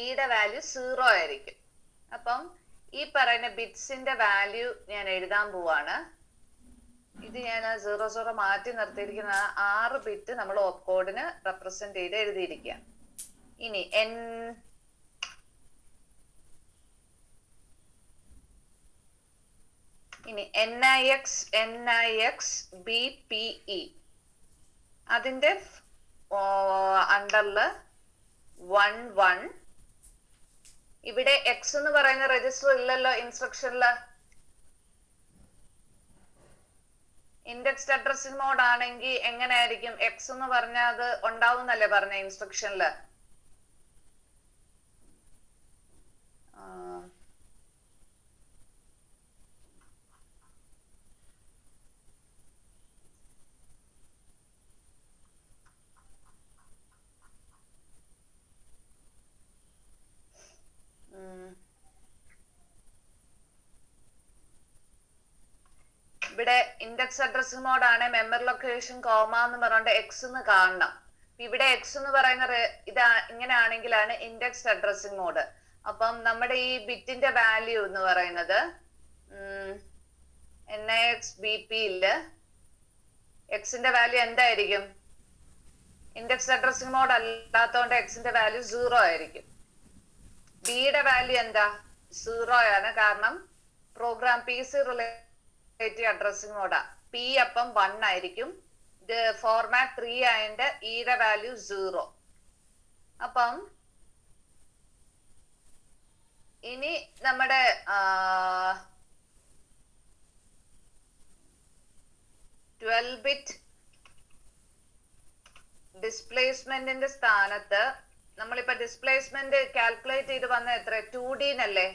ഇയുടെ വാല്യൂ 0 ആയിരിക്കും. അപ്പം ഈ പറയുന്ന ബിറ്റ്സിന്റെ വാല്യൂ ഞാൻ എഴുതാൻ പോവാണ്. ഇത് ഞാൻ 00 മാറ്റി നിർത്തിയിരിക്കുന്ന 6 ബിറ്റ് നമ്മൾ ഓപ്പ് കോഡിന് റെപ്രസെന്റ് ചെയ്ത് എഴുതിയിരിക്കുക. ഇനി NIX BPE അതിന്റെ അണ്ടറില് 11. ഇവിടെ X എന്ന് പറയുന്ന രജിസ്റ്റർ ഇല്ലല്ലോ ഇൻസ്ട്രക്ഷനില്. ഇൻഡെക്സ്ഡ് അഡ്രസ്സിംഗ് മോഡ് ആണെങ്കിൽ എങ്ങനെയായിരിക്കും? X എന്ന് പറഞ്ഞാൽ അത് ഉണ്ടാവുന്നല്ലേ പറഞ്ഞ ഇൻസ്ട്രക്ഷനില്. ഇവിടെ ഇൻഡെക്സ് അഡ്രസ്സിംഗ് മോഡ് ആണ്. മെമ്മറി ലൊക്കേഷൻ കോമ എന്ന് പറഞ്ഞുകൊണ്ട് X എന്ന് കാണണം. ഇവിടെ X എന്ന് പറയുന്ന ഇങ്ങനെയാണെങ്കിലാണ് ഇൻഡെക്സ്ഡ് അഡ്രസ്സിംഗ് മോഡ്. അപ്പം നമ്മുടെ ഈ ബിറ്റിന്റെ വാല്യൂ എന്ന് പറയുന്നത് NIX BPE-ല് എക്സിന്റെ വാല്യൂ എന്തായിരിക്കും? ഇൻഡെക്സ് അഡ്രസ്സിംഗ് മോഡ് അല്ലാത്തതുകൊണ്ട് എക്സിന്റെ വാല്യൂ 0 ആയിരിക്കും. ബിയുടെ വാല്യൂ എന്താ? 0 ആണ്. കാരണം പ്രോഗ്രാം PC റിലേറ്റീവ് അഡ്രസ്സിംഗ് മോഡാ. P അപ്പം 1 ആയിരിക്കും. ഇത് ഫോർമാറ്റ് 3 ആയതിന്റെ ഇയുടെ വാല്യൂ 0. അപ്പം ഇനി നമ്മുടെ 12 ബിറ്റ് ഡിസ്പ്ലേസ്മെന്റിന്റെ സ്ഥാനത്ത് നമ്മളിപ്പോ ഡിസ്പ്ലേസ്മെന്റ് കാൽക്കുലേറ്റ് ചെയ്ത് വന്ന എത്ര? 2D നല്ലേ?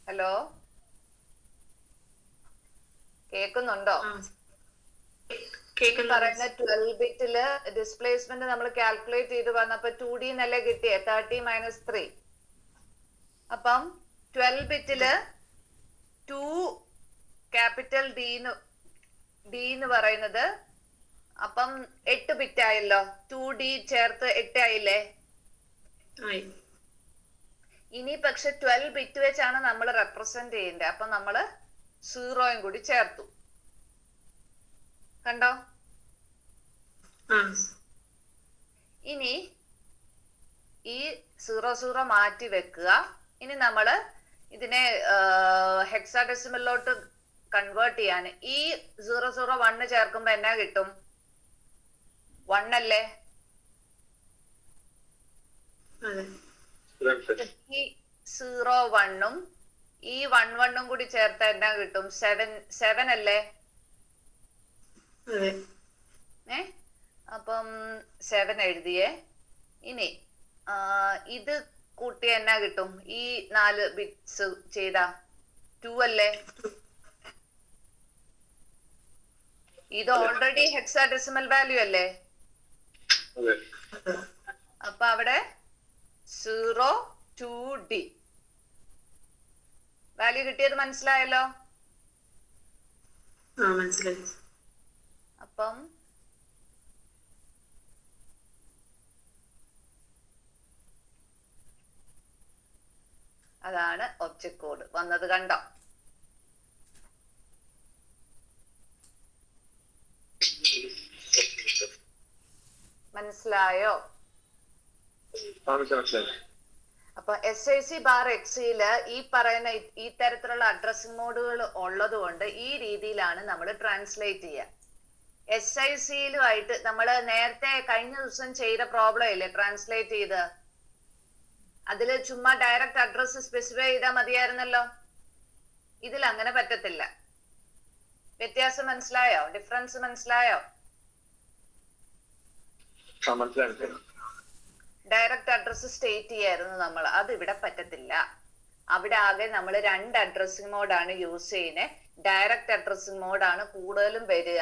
ഹലോ, കേക്കുന്നുണ്ടോ? പറയുന്ന 12 ബിറ്റില് ഡിസ്പ്ലേസ്മെന്റ് നമ്മൾ കാൽക്കുലേറ്റ് ചെയ്ത് വന്നപ്പോ 2D നല്ലേ കിട്ടിയേ? 30 - 3. അപ്പം 12 ബിറ്റില് 2 ക്യാപിറ്റൽ D എന്ന് പറയുന്നത് അപ്പം 8 ബിറ്റ് ആയല്ലോ. 2D ചേർത്ത് 8 ആയില്ലേ? ഇനി പക്ഷെ 12 ബിറ്റ് വെച്ചാണ് നമ്മൾ റെപ്രസെന്റ് ചെയ്യേണ്ടത്. അപ്പൊ നമ്മള് 0 കൂടി ചേർത്തു. കണ്ടോ? ഇനി ഈ 00 മാറ്റി വെക്കുക. ഇനി നമ്മള് ഇതിനെ ഹെക്സാഡെസിമലിലോട്ട് കൺവേർട്ട് ചെയ്യാൻ ഈ 001 ചേർക്കുമ്പോ എന്നാ കിട്ടും? 1 അല്ലേ? ഈ 01 ഈ 11 കൂടി ചേർത്ത എന്നാ കിട്ടും? 7 അല്ലേ? അപ്പം 7 എഴുതിയേ. ഇനി ഇത് കൂട്ടി എന്നാ കിട്ടും? ഈ 4 ബിറ്റ്സ് ചെയ്ത 2 അല്ലേ? ഇത് ഓൾറെഡി ഹെക്സാഡെസിമൽ വാല്യൂ അല്ലേ? അപ്പൊ അവിടെ 02D വാല്യൂ കിട്ടിയത് മനസ്സിലായല്ലോ? അപ്പം അതാണ് ഒബ്ജക്റ്റ് കോഡ് വന്നത്, കണ്ടോ? മനസ്സിലായോ? അപ്പൊ SIC/Xയില് ഈ പറയുന്ന ഈ തരത്തിലുള്ള അഡ്രസ്സിംഗ് മോഡുകൾ ഉള്ളത് കൊണ്ട് ഈ രീതിയിലാണ് നമ്മൾ ട്രാൻസ്ലേറ്റ് ചെയ്യുക. SICയിലുമായിട്ട് നമ്മൾ നേരത്തെ കഴിഞ്ഞ ദിവസം ചെയ്ത പ്രോബ്ലം ഇല്ലേ ട്രാൻസ്ലേറ്റ് ചെയ്ത്, അതില് ചുമ്മാ ഡയറക്റ്റ് അഡ്രസ് സ്പെസിഫൈ ചെയ്താൽ മതിയായിരുന്നല്ലോ. ഇതിൽ അങ്ങനെ പറ്റത്തില്ല. വ്യത്യാസം മനസ്സിലായോ? ഡിഫറൻസ് മനസ്സിലായോ? ഡയറക്റ്റ് അഡ്രസ് സ്റ്റേറ്റ് ചെയ്യായിരുന്നു നമ്മൾ, അത് ഇവിടെ പറ്റത്തില്ല. അവിടെ ആകെ നമ്മൾ 2 അഡ്രസ്സിംഗ് മോഡാണ് യൂസ് ചെയ്യുന്നത്. ഡയറക്റ്റ് അഡ്രസ്സിംഗ് മോഡാണ് കൂടുതലും വരിക.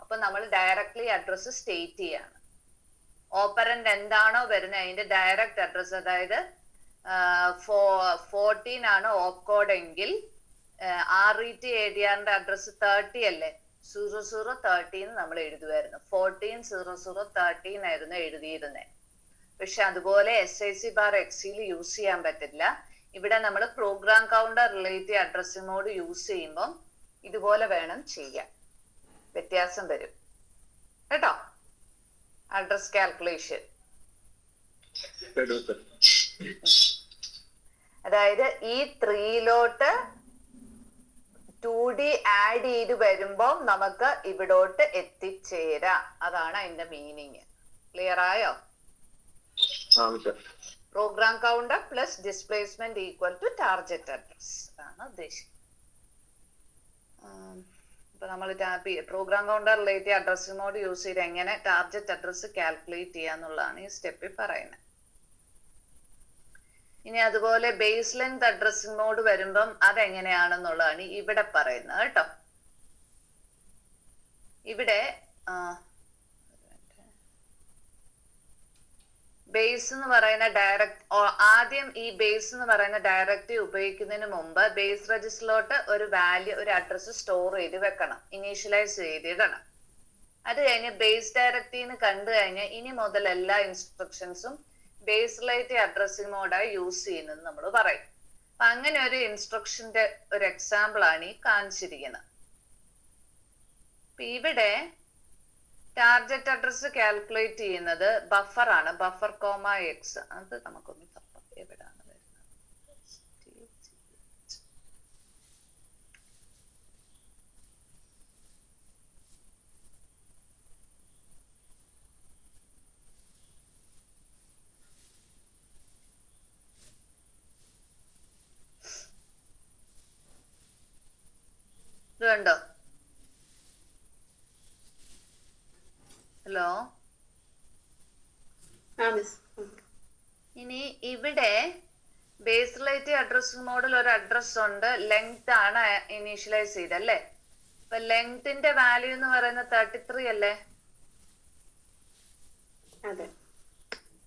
അപ്പൊ നമ്മൾ ഡയറക്ട്ലി അഡ്രസ് സ്റ്റേറ്റ് ചെയ്യാണ്. ഓപ്പറന്റ് എന്താണോ വരുന്നത് അതിന്റെ ഡയറക്റ്റ് അഡ്രസ്, അതായത് 14 ആണ് ഓപ്പ് കോഡ് എങ്കിൽ RET ADRന്റെ അഡ്രസ് 30 അല്ലേ? 0013 നമ്മൾ എഴുതുമായിരുന്നു. 140013 ആയിരുന്നു എഴുതിയിരുന്നത്. പക്ഷെ അതുപോലെ SIC/Xയിൽ യൂസ് ചെയ്യാൻ പറ്റില്ല. ഇവിടെ നമ്മൾ program counter relative addressing mode use ചെയ്യുമ്പോൾ ഇതുപോലെ വേണം ചെയ്യാൻ. വ്യത്യാസം വരും കേട്ടോ. അഡ്രസ് കാൽക്കുലേഷൻ, അതായത് ഈ 3ലോട്ട് 2D ആഡ് ചെയ്ത് വരുമ്പോ നമുക്ക് ഇവിടോട്ട് എത്തിച്ചേരാം. അതാണ് അതിന്റെ മീനിങ്. ക്ലിയർ ആയോ? Program counter plus displacement equal to target address ആണ് ഉദ്ദേശിക്കുന്നത്. ഇപ്പൊ നമ്മൾ program counter relative addressing mode use ചെയ്ത് എങ്ങനെ ടാർഗറ്റ് അഡ്രസ് കാൽക്കുലേറ്റ് ചെയ്യാന്നുള്ളതാണ് ഈ സ്റ്റെപ്പിൽ പറയുന്നത്. ഇനി അതുപോലെ ബേസ് ലെങ്ത് അഡ്രസ്സിംഗ് മോഡ് വരുമ്പം അതെങ്ങനെയാണെന്നുള്ളതാണ് ഇവിടെ പറയുന്നത് കേട്ടോ. ഇവിടെ ബേസ് എന്ന് പറയുന്ന ആദ്യം ഈ ബേസ് എന്ന് പറയുന്ന ഡയറക്റ്റീവ് ഉപയോഗിക്കുന്നതിന് മുമ്പ് ബേസ് രജിസ്റ്ററിലോട്ട് ഒരു വാല്യൂ, ഒരു അഡ്രസ് സ്റ്റോർ ചെയ്ത് വെക്കണം, ഇനീഷ്യലൈസ് ചെയ്തിടണം. അത് കഴിഞ്ഞ് ബേസ് ഡയറക്റ്റീവ് കണ്ടു കഴിഞ്ഞാൽ ഇനി മുതൽ എല്ലാ ഇൻസ്ട്രക്ഷൻസും ബേസ് റിലേറ്റീവ് അഡ്രസ്സിംഗ് മോഡായി യൂസ് ചെയ്യുന്നത് നമ്മൾ പറയും. അപ്പൊ അങ്ങനെ ഒരു ഇൻസ്ട്രക്ഷന്റെ ഒരു എക്സാമ്പിൾ ആണ് ഈ കാണിച്ചിരിക്കുന്നത്. ഇവിടെ ടാർഗറ്റ് അഡ്രസ് കാൽക്കുലേറ്റ് ചെയ്യുന്നത് ബഫർ ആണ്, ബഫർ (x). അത് നമുക്കൊന്ന് തപ്പാം, എവിടെയാണ് വരുന്നത്. ഇത് കണ്ടോ? ഹലോ, ഇനി ഇവിടെ ബേസ് റിലേറ്റീവ് അഡ്രസ്സിംഗ് മോഡിൽ ഒരു അഡ്രസ് ഉണ്ട്, ലെങ്ത് ആണ് ഇനീഷ്യലൈസ് ചെയ്തല്ലേ. അപ്പൊ ലെങ്ത്തിന്റെ വാല്യൂ എന്ന് പറയുന്നത് 33 അല്ലേ?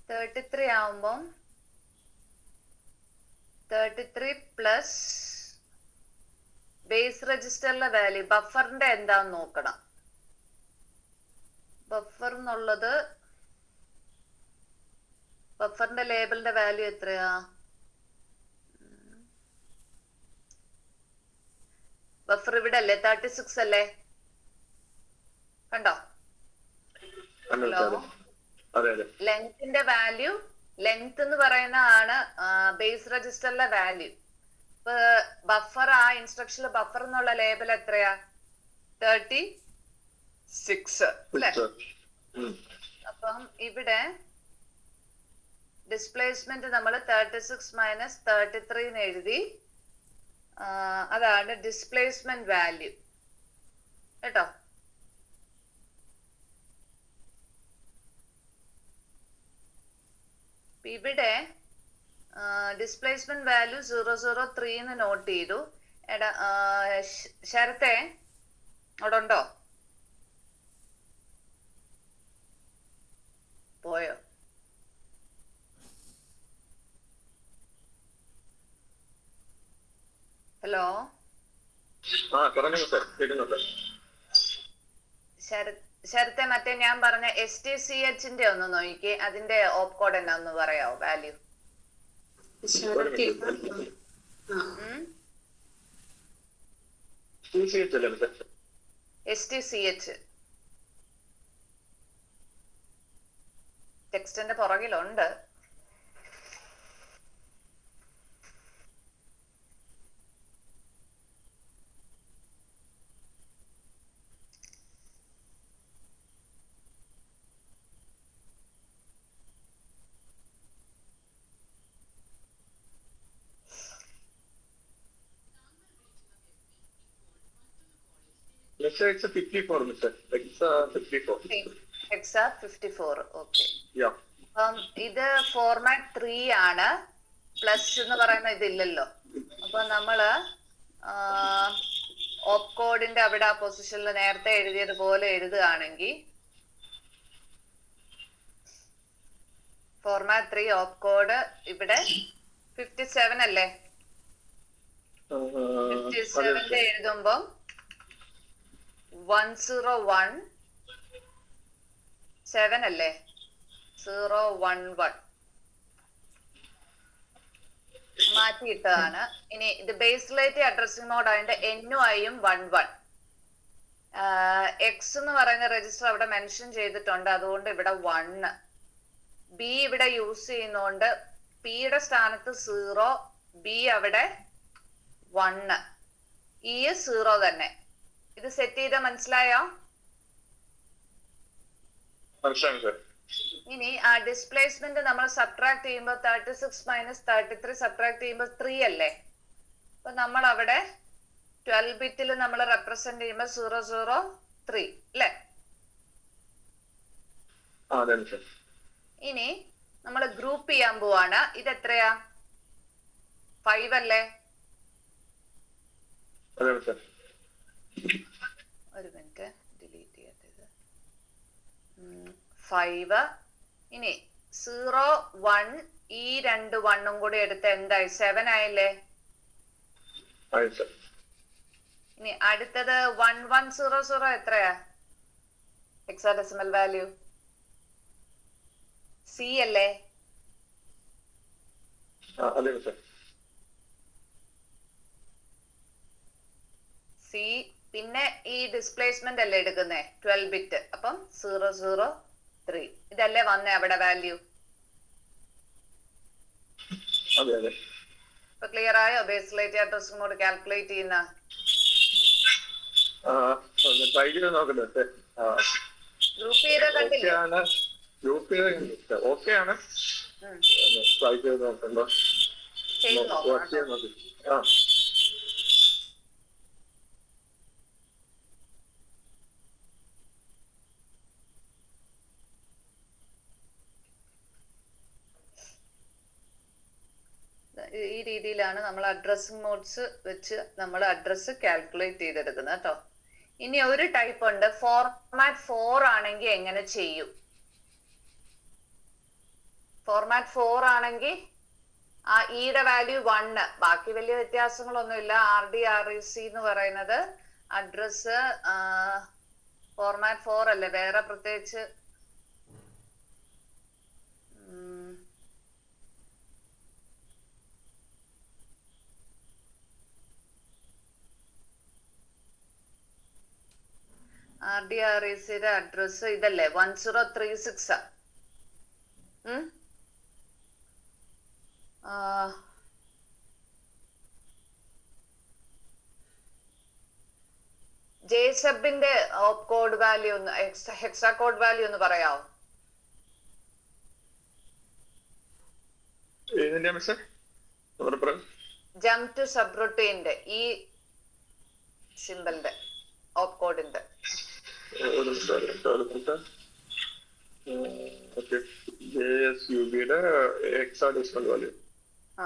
33 ആവുമ്പം 33 പ്ലസ് ബേസ് രജിസ്റ്ററിലെ വാല്യൂ, ബഫറിന്റെ എന്താന്ന് നോക്കണം. ബഫർ എന്നുള്ളത്, ബഫറിന്റെ ലേബലിന്റെ വാല്യൂ എത്രയാ? ബഫർ ഇവിടെ അല്ലേ, 36 അല്ലേ? കണ്ടോ? ലെങ്ത്തിന്റെ വാല്യൂ, ലെങ്ത് എന്ന് പറയുന്ന ആണ് ബേസ് രജിസ്റ്ററിലെ വാല്യൂ. ഇപ്പൊ ബഫർ ആ ഇൻസ്ട്രക്ഷനിൽ ബഫർ എന്നുള്ള ലേബൽ എത്രയാ? 36 അല്ലെ? അപ്പം ഇവിടെ ഡിസ്പ്ലേസ്മെന്റ് നമ്മൾ 36 മൈനസ് 33 എന്ന് എഴുതി. അതാണ് ഡിസ്പ്ലേസ്മെന്റ് വാല്യൂ കേട്ടോ. ഇവിടെ ഡിസ്പ്ലേസ്മെന്റ് വാല്യൂ 003 എന്ന് നോട്ട് ചെയ്തു. എടാ ശരത്തെ അവിടെ ഉണ്ടോ? പോയോ? ഹലോ ശരത്തെ, മറ്റേ ഞാൻ പറഞ്ഞ STCHന്റെ ഒന്ന് നോക്കിക്കേ, അതിന്റെ ഓപ്പ് കോഡ് എന്നാ ഒന്ന് പറയാവോ? വാല്യൂ STCH ടെക്സ്റ്റിന്റെ പുറകിലുണ്ട്. It's a 54, Mr. It's a 54. Hexa 54. Okay. Yeah. ഇത് ഫോർമാറ്റ് 3 ആണ്. പ്ലസ് എന്ന് പറയുന്ന ഇതില്ലല്ലോ. അപ്പൊ നമ്മള് ഓപ്പ് കോഡിന്റെ അവിടെ ആ പൊസിഷനിൽ നേരത്തെ എഴുതിയതുപോലെ എഴുതുകയാണെങ്കിൽ ഫോർമാറ്റ് 3 ഓപ്പ് കോഡ് ഇവിടെ 57 അല്ലേ? 57 എഴുതുമ്പോ 1017 അല്ലേ? 011 മാറ്റിയിട്ടതാണ്. ഇനി ഇത് ബേസ്ലൈറ്റ് അഡ്രസ്സിംഗ് മോഡ് അതിന്റെ NUI-യും 11. എക്സ് എന്ന് പറയുന്ന രജിസ്റ്റർ അവിടെ മെൻഷൻ ചെയ്തിട്ടുണ്ട്, അതുകൊണ്ട് ഇവിടെ 1. ബി ഇവിടെ യൂസ് ചെയ്യുന്നോണ്ട് പിയുടെ സ്ഥാനത്ത് 0, ബി അവിടെ 1, ഇ 0 തന്നെ. ഇത് സെറ്റ് ചെയ്ത മനസ്സിലായോ? ഇനി ആ ഡിസ്പ്ലേസ്മെന്റ് നമ്മൾ സബ്ട്രാക്ട് ചെയ്യുമ്പോൾ 36 മൈനസ് 33 സബ്ട്രാക്ട് ചെയ്യുമ്പോൾ 3 അല്ലേ? അപ്പൊ നമ്മൾ അവിടെ 12 ബിറ്റിൽ നമ്മൾ റെപ്രസെന്റ് ചെയ്യുമ്പോൾ 003 അല്ലേ? ഇനി നമ്മൾ ഗ്രൂപ്പ് ചെയ്യാൻ പോവാണ്. ഇത് എത്രയാ? 5 അല്ലേ? ഒരു മിനിറ്റ്, ഡിലീറ്റ് ചെയ്യട്ടെ ഇത്. 5. ഇനി 0 1 ഈ 2 1ഉം കൂടി എടുത്ത് എന്തായി? 7 ആയില്ലേ? ഇനി അടുത്തത് 1100 എത്രയാ ഹെക്സാഡെസിമൽ വാല്യൂ? സി അല്ലേ? സി. പിന്നെ ഈ ഡിസ്പ്ലേസ്മെന്റ് അല്ലേ എടുക്കുന്നേ? 12 ബിറ്റ്. അപ്പം 003 ഇതല്ലേ വന്നേ അവിടെ വാല്യൂ? ഇപ്പൊ ക്ലിയർ ആയോ? ബേസ്ലൈറ്റ് അഡ്രസ് മോഡ് കാൽക്കുലേറ്റ് ചെയ്യുന്ന ഗ്രൂപ്പ് ചെയ്ത കണ്ടില്ലേ? ചെയ്ത് നോക്കാം. ഈ രീതിയിലാണ് നമ്മൾ അഡ്രസ്സിംഗ് മോഡ്സ് വെച്ച് നമ്മൾ അഡ്രസ് കാൽക്കുലേറ്റ് ചെയ്തെടുക്കുന്നത് കേട്ടോ. ഇനി ഒരു ടൈപ്പ് ഉണ്ട്, ഫോർമാറ്റ് 4 ആണെങ്കിൽ എങ്ങനെ ചെയ്യും? ഫോർമാറ്റ് 4 ആണെങ്കിൽ ആ ഇയുടെ വാല്യൂ 1, ബാക്കി വലിയ വ്യത്യാസങ്ങളൊന്നുമില്ല. RDREC എന്ന് പറയുന്നത് അഡ്രസ് ഫോർമാറ്റ് 4 അല്ലേ, വേറെ പ്രത്യേകിച്ച് RDRECയുടെ അഡ്രസ് ഇതല്ലേ? 1036. ജെസബിന്റെ കോഡ് വാല്യൂ ഒന്ന് ഹെക്സാ കോഡ് വാല്യൂ ഒന്ന് പറയാവോ? ഏതിന്റെ മിസ്സേ? ജംപ് ടു സബ്റൂട്ടീന്റെ ഈ സിമ്പിളിന്റെ ഓപ്പ് കോഡിന്റെ JSUB-യുടെ ഹെക്സാഡെസിമൽ വാല്യൂ. ആ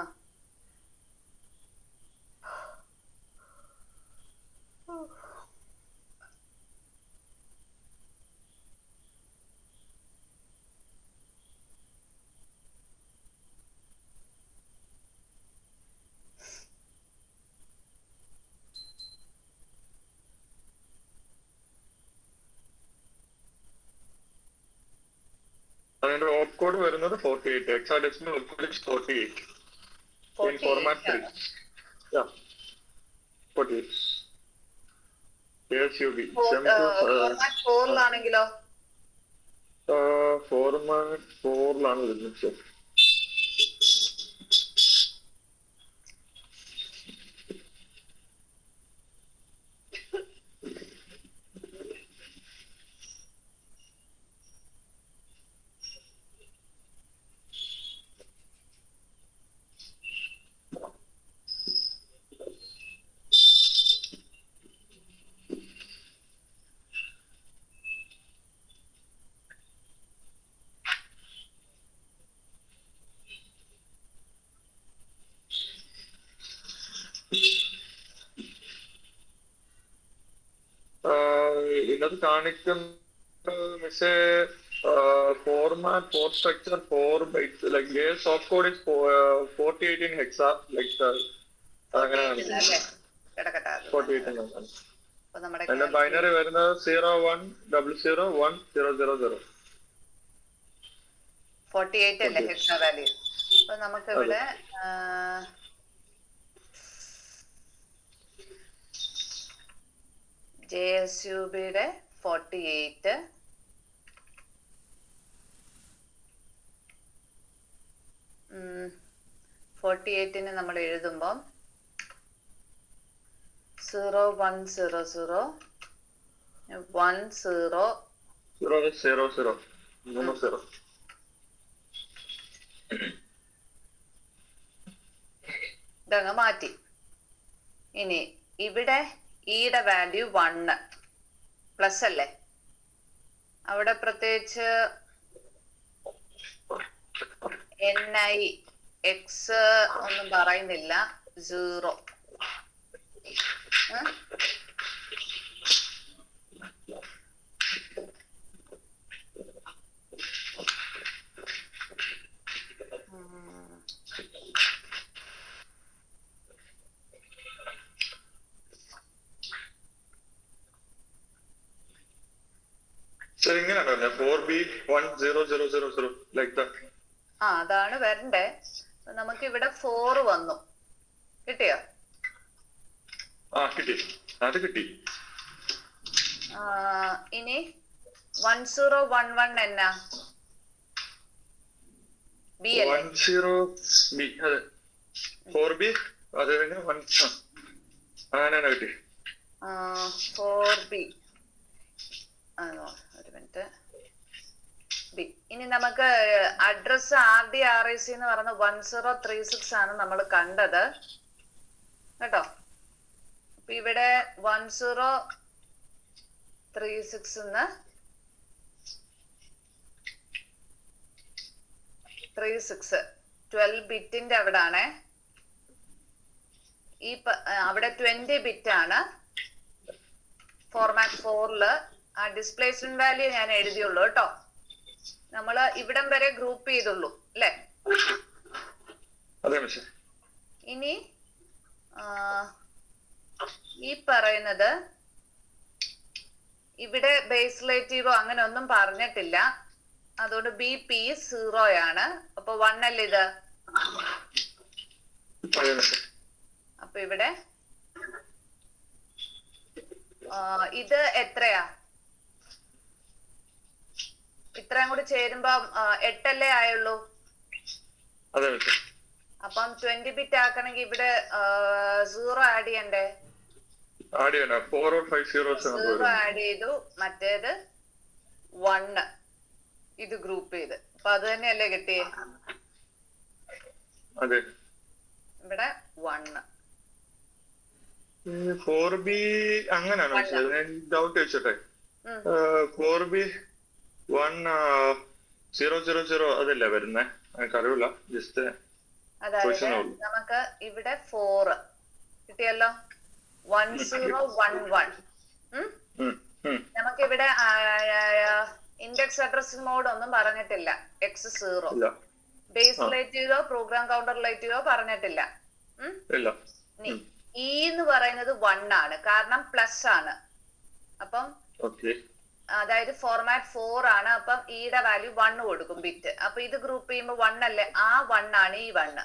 അതിന്റെ ഓപ്പ് കോഡ് വരുന്നത് 48. Hexadecimal op code is 48 in format 3. Yeah, 48. JSUB. Format 4-ലാണെങ്കിലോ? ഫോർമാറ്റ് 4-ലാണ് വരുന്നത്. ഇതിനകത്ത് കാണിക്കുന്ന മിസ്സേ format 4 structure 4 bytes like their soft code is 48 in hexa like അങ്ങനെയാണ് 48 അതിന്റെ ബൈനറി വരുന്നത് 01001000. 48 അല്ലേ ഹെക്സാ വാല്യൂ? അപ്പൊ നമുക്ക് ഇവിടെ JSUB-യുടെ 48 48-ന് നമ്മൾ എഴുതുമ്പം 010010 ഇതങ്ങ് മാറ്റി. ഇനി ഇവിടെ ഈയുടെ വാല്യൂ 1 പ്ലസ് അല്ലേ? അവിടെ പ്രത്യേകിച്ച് NIX ഒന്നും പറയുന്നില്ല. 0 ഇങ്ങനെയാണോ 4B10000 ലൈക്ക് ദാറ്റ്? അതാണ് വരണ്ടേ. നമുക്ക് ഇവിടെ 4 വന്നു. കിട്ടിയോ? കിട്ടി, അത് കിട്ടി. ഇനി 1011 എന്നാ? B അല്ലേ? 10B അതെ. 4B അത് കഴിഞ്ഞ് അങ്ങനെ കിട്ടി. 4B ഒരു മിനിറ്റ്. ബി. ഇനി നമുക്ക് അഡ്രസ് RDRIC എന്ന് പറഞ്ഞ 1036 ആണ് നമ്മൾ കണ്ടത് കേട്ടോ. അപ്പൊ ഇവിടെ 1036 12 ബിറ്റിന്റെ അവിടെ ആണ്. അവിടെ 20 ബിറ്റ് ആണ് ഫോർമാറ്റ് 4-ല്. ആ ഡിസ്പ്ലേസ്മെന്റ് വാല്യൂ ഞാൻ എഴുതിയുള്ളൂ കേട്ടോ. നമ്മള് ഇവിടം വരെ ഗ്രൂപ്പ് ചെയ്തുള്ളൂ അല്ലെ? ഇനി ഈ പറയുന്നത് ഇവിടെ ബേസ്ലേറ്റീവോ അങ്ങനെ ഒന്നും പറഞ്ഞിട്ടില്ല. അതുകൊണ്ട് BP 0 ആണ്. അപ്പൊ 1 അല്ലേ ഇത്? അപ്പൊ ഇവിടെ ഇത് എത്രയാ? ഇത്രയും കൂടി ചേരുമ്പോ 8 അല്ലേ ആയുള്ളൂ? അപ്പം 20 ബിറ്റ് ആക്കണമെങ്കിൽ ഇവിടെ 0 ആഡ് ചെയ്യണ്ടേ? ആഡ് ചെയ്യണം 4 or 5 zeros നമുക്ക് 0 വരും. ആഡ് ചെയ്തു, മറ്റേത് 1 ഇത് ഗ്രൂപ്പ് ചെയ്ത്. അപ്പൊ അത് തന്നെയല്ലേ കിട്ടിയേ? അതെ. ഇവിടെ 1 4B അങ്ങനെയാണോ മനസ്സിലായത്? ഞാൻ ഡൗട്ട് ചോദിച്ചോട്ടെ. 4B 1000 അതല്ലേ വരുന്നേ? എനിക്കറിയില്ല, ജസ്റ്റ് അതായത് നമുക്ക് ഇവിടെ 4 കിട്ടിയല്ലോ, 1011. നമുക്ക് ഇവിടെ ഇൻഡെക്സ് അഡ്രസ് മോഡ് ഒന്നും പറഞ്ഞിട്ടില്ല. X0 ബേസ് റിലേറ്റ് ചെയ്തോ പ്രോഗ്രാം കൗണ്ടർ റിലേറ്റ് ചെയ്തോ പറഞ്ഞിട്ടില്ല. ഇ എന്ന് പറയുന്നത് 1 ആണ്, കാരണം പ്ലസ് ആണ്. അപ്പം അതായത് ഫോർമാറ്റ് 4 ആണ്. അപ്പം ഇയുടെ വാല്യൂ 1 കൊടുക്കും ബിറ്റ്. അപ്പൊ ഇത് ഗ്രൂപ്പ് ചെയ്യുമ്പോ 1 അല്ലേ? ആ 1 ആണ് ഈ 1.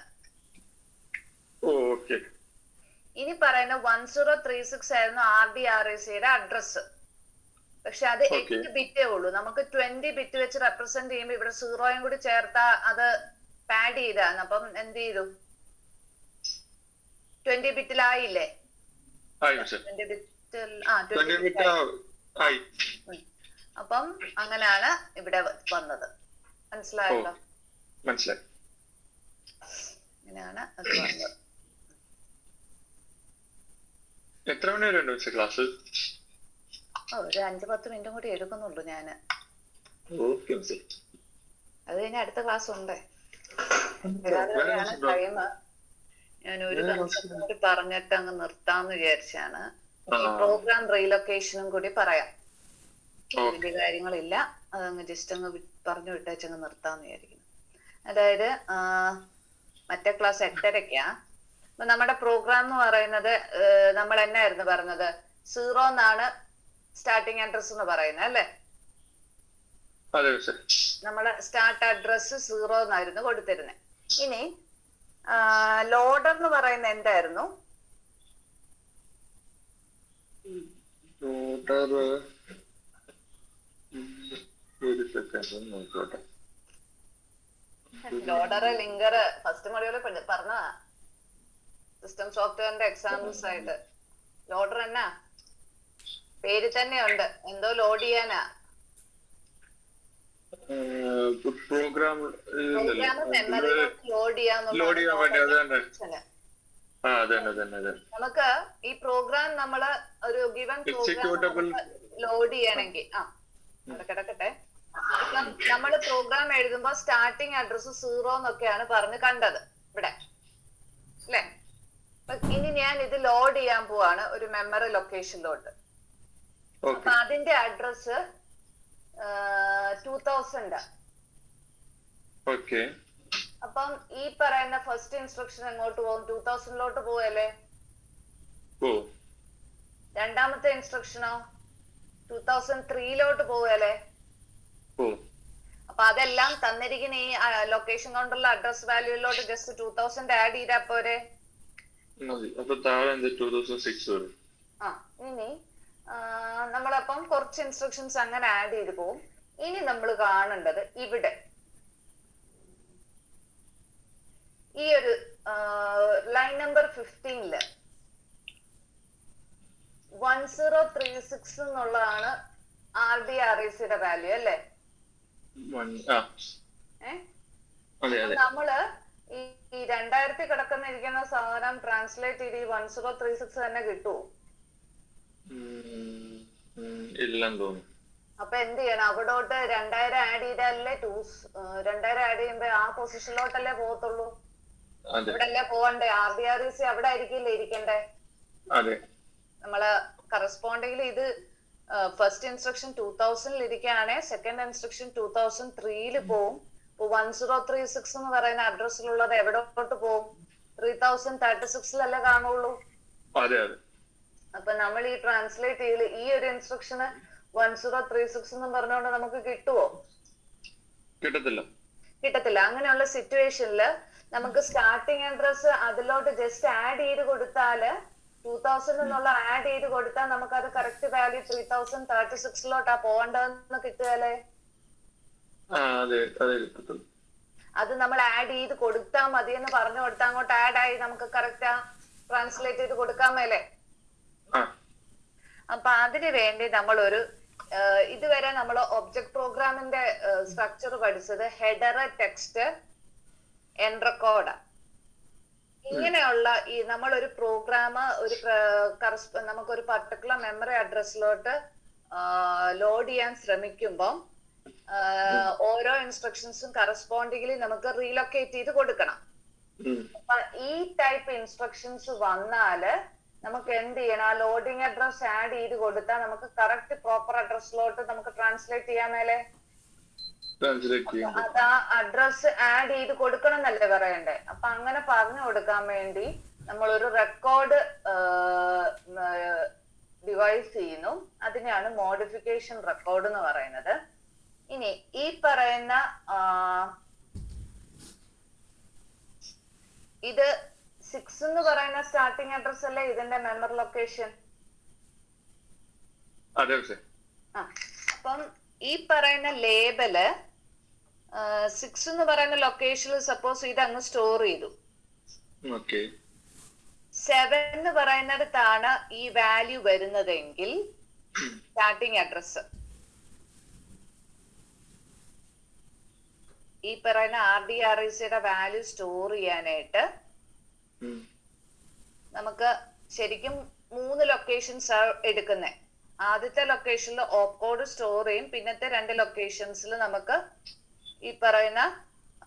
ഇനി പറയുന്ന 1036 ആയിരുന്നു RDRACയുടെ അഡ്രസ്. പക്ഷെ അത് 8 ബിറ്റേ ഉള്ളൂ. നമുക്ക് 20 ബിറ്റ് വെച്ച് റെപ്രസെന്റ് ചെയ്യുമ്പോൾ ഇവിടെ 0യും കൂടി ചേർത്താ അത് പാഡ് ചെയ്താണ്. അപ്പം എന്ത് ചെയ്തു? 20 ബിറ്റിലായില്ലേ? 20 ബിറ്റിൽ അപ്പം അങ്ങനെയാണ് ഇവിടെ വന്നത്. മനസ്സിലായല്ലോ? മനസ്സിലായി. അങ്ങനെയാണ് അത് വന്നത്. എത്ര മണി വരെ ഉണ്ട് ക്ലാസ്? ഒരു 5-10 മിനിറ്റും കൂടി എടുക്കുന്നുള്ളൂ ഞാന്. അത് കഴിഞ്ഞ അടുത്ത ക്ലാസ് ഉണ്ട്. ടൈം ഞാൻ ഒരു കൺസെപ്റ്റും കൂടി പറഞ്ഞിട്ട് അങ്ങ് നിർത്താന്ന് വിചാരിച്ചാണ്. ഈ പ്രോഗ്രാം റീലൊക്കേഷനും കൂടി പറയാം. വലിയ കാര്യങ്ങളില്ല, അതങ്ങ് ജസ്റ്റ് അങ്ങ് പറഞ്ഞു വിട്ടേച്ചങ്ങ് നിർത്താന്ന് വിചാരിക്കുന്നു. അതായത് മറ്റേ ക്ലാസ് 8:30. അപ്പൊ നമ്മുടെ പ്രോഗ്രാം എന്ന് പറയുന്നത് നമ്മൾ എന്നായിരുന്നു പറഞ്ഞത്? 0 എന്നാണ് സ്റ്റാർട്ടിങ് അഡ്രസ് എന്ന് പറയുന്നത് അല്ലേ? നമ്മള് സ്റ്റാർട്ട് അഡ്രസ് 0 എന്നായിരുന്നു കൊടുത്തിരുന്നത്. ഇനി ലോഡർ എന്ന് പറയുന്നത് എന്തായിരുന്നു? ലോഡർ ലിങ്കർ ഫസ്റ്റ് മൊഡ്യൂളിൽ പറഞ്ഞതാ, സിസ്റ്റം സോഫ്റ്റ്വെയറിന്റെ എക്സാമ്പിൾസ് ആയിട്ട്. ലോഡർ എന്നാ പേര് തന്നെ ഉണ്ട്, എന്തോ ലോഡ് ചെയ്യാനാ. പ്രോഗ്രാം മെമ്മറിയിലോട്ട് ലോഡ് ചെയ്യാൻ. നമുക്ക് ഈ പ്രോഗ്രാം നമ്മള് ഒരു ഗിവൺ പ്രോഗ്രാം ലോഡ് ചെയ്യണമെങ്കിൽ കിടക്കട്ടെ. ഇപ്പം നമ്മള് പ്രോഗ്രാം എഴുതുമ്പോ സ്റ്റാർട്ടിങ് അഡ്രസ് 0 എന്നൊക്കെയാണ് പറഞ്ഞ് കണ്ടത് ഇവിടെ അല്ലെ? ഇനി ഞാൻ ഇത് ലോഡ് ചെയ്യാൻ പോവാണ് ഒരു മെമ്മറി ലൊക്കേഷനിലോട്ട്. അപ്പൊ അതിന്റെ അഡ്രസ് 2000. അപ്പം ഈ പറയുന്ന ഫസ്റ്റ് ഇൻസ്ട്രക്ഷൻ എങ്ങോട്ട് പോകും? 2000ലോട്ട് പോവല്ലേ? രണ്ടാമത്തെ ഇൻസ്ട്രക്ഷനോ 2003ലോട്ട് പോവല്ലേ? അപ്പൊ അതെല്ലാം തന്നിരിക്കുന്ന ഈ ലൊക്കേഷൻ കൗണ്ടറിലെ അഡ്രസ് വാല്യൂലോട്ട് ജസ്റ്റ് 2000 ആഡ് ചെയ്താ പോരെ? ഇനി നമ്മളപ്പം കുറച്ച് ഇൻസ്ട്രക്ഷൻസ് അങ്ങനെ ആഡ് ചെയ്ത് പോകും. ഇനി നമ്മൾ കാണേണ്ടത് ഇവിടെ ഈ ഒരു ലൈൻ നമ്പർ 15 1036 എന്നുള്ളതാണ് RDRACയുടെ വാല്യൂ അല്ലേ? നമ്മള് ഈ 2000 കിടക്കുന്നിരിക്കുന്ന സാധനം ട്രാൻസ്ലേറ്റ് ചെയ്ത് ഈ 1036 തന്നെ കിട്ടുമോ? അപ്പൊ എന്ത് ചെയ്യണം? അവിടോട്ട് 2000 ആഡ് ചെയ്താലല്ലേ 2000 ആഡ് ചെയ്യുമ്പോ ആ പൊസിഷനിലോട്ടല്ലേ പോകത്തുള്ളൂ. ഇവിടെ അല്ലേ പോവണ്ടേ? RDRAC അവിടെ ആയിരിക്കില്ലേ ഇരിക്കണ്ടേ? നമ്മള് കറസ്പോണ്ടിങ്ങിൽ ഇത് ഫസ്റ്റ് ഇൻസ്ട്രക്ഷൻ 2000 ഇരിക്കുകയാണെ സെക്കൻഡ് ഇൻസ്ട്രക്ഷൻ 2003 പോവും. 1036 എന്ന് പറയുന്ന അഡ്രസ്സിലുള്ളത് എവിടോട്ട് പോകും? 3036 കാണുള്ളൂ. അപ്പൊ നമ്മൾ ഈ ട്രാൻസ്ലേറ്റ് ചെയ്ത് ഈ ഒരു ഇൻസ്ട്രക്ഷന് 1036 എന്ന് പറഞ്ഞുകൊണ്ട് നമുക്ക് കിട്ടുവോ? കിട്ടത്തില്ല. അങ്ങനെയുള്ള സിറ്റുവേഷനിൽ നമുക്ക് സ്റ്റാർട്ടിങ് അഡ്രസ് അതിലോട്ട് ജസ്റ്റ് ആഡ് ചെയ്ത് കൊടുത്താല് 2000 എന്നുള്ള ആഡ് ചെയ്ത് കൊടുത്താൽ നമുക്ക് അത് കറക്റ്റ് വാല്യൂ 3036ലോട്ടാ പോകേണ്ടതെന്ന് കിട്ടുകയല്ലേ? അത് നമ്മൾ ആഡ് ചെയ്ത് കൊടുത്താൽ മതി എന്ന് പറഞ്ഞു കൊടുത്താൽ അങ്ങോട്ട് ആഡ് ആയി നമുക്ക് കറക്റ്റ് ട്രാൻസ്ലേറ്റ് ചെയ്ത് കൊടുക്കാൻ മേലെ. അപ്പൊ അതിനു വേണ്ടി നമ്മളൊരു ഇതുവരെ നമ്മൾ ഒബ്ജക്ട് പ്രോഗ്രാമിന്റെ സ്ട്രക്ചർ പഠിച്ചത് ഹെഡർ, ടെക്സ്റ്റ്, എൻഡ് റെക്കോർഡ്. ഇങ്ങനെയുള്ള ഈ നമ്മളൊരു പ്രോഗ്രാം ഒരു നമുക്കൊരു പർട്ടിക്കുലർ മെമ്മറി അഡ്രസ്സിലോട്ട് ലോഡ് ചെയ്യാൻ ശ്രമിക്കുമ്പോൾ ഓരോ ഇൻസ്ട്രക്ഷൻസും കറസ്പോണ്ടിംഗ്ലി നമുക്ക് റീലൊക്കേറ്റ് ചെയ്ത് കൊടുക്കണം. അപ്പൊ ഈ ടൈപ്പ് ഇൻസ്ട്രക്ഷൻസ് വന്നാല് നമുക്ക് എന്ത് ചെയ്യണം, ആ ലോഡിംഗ് അഡ്രസ് ആഡ് ചെയ്ത് കൊടുത്താൽ നമുക്ക് കറക്റ്റ് പ്രോപ്പർ അഡ്രസ്സിലോട്ട് നമുക്ക് ട്രാൻസ്ലേറ്റ് ചെയ്യാൻ മേലെ അതാ അഡ്രസ് ആഡ് ചെയ്ത് കൊടുക്കണം എന്നല്ലേ പറയണ്ടേ. അപ്പൊ അങ്ങനെ പറഞ്ഞു കൊടുക്കാൻ വേണ്ടി നമ്മളൊരു റെക്കോർഡ് ഡിവൈസ് ചെയ്യുന്നു. അതിനെയാണ് മോഡിഫിക്കേഷൻ റെക്കോർഡ് എന്ന് പറയുന്നത്. ഇനി ഈ പറയുന്ന ഇത് 6 എന്ന് പറയുന്ന സ്റ്റാർട്ടിംഗ് അഡ്രസ് അല്ലേ ഇതിന്റെ മെമ്മറി ലൊക്കേഷൻ? അപ്പം ഈ പറയുന്ന ലേബല് 6 എന്ന് പറയുന്ന ലൊക്കേഷനിൽ സപ്പോസ് ഇത് അങ്ങ് സ്റ്റോർ ചെയ്തു. 7 എന്ന് പറയുന്നിടത്താണ് ഈ വാല്യൂ വരുന്നതെങ്കിൽ സ്റ്റാർട്ടിംഗ് അഡ്രസ് ഈ പറയുന്ന RDRACയുടെ വാല്യൂ സ്റ്റോർ ചെയ്യാനായിട്ട് നമുക്ക് ശരിക്കും 3 ലൊക്കേഷൻസ് എടുക്കുന്നത്. ആദ്യത്തെ ലൊക്കേഷനിൽ ഓപ്കോഡ് സ്റ്റോർ ചെയ്യും, പിന്നത്തെ 2 ലൊക്കേഷൻസിൽ നമുക്ക് ഈ പറയുന്ന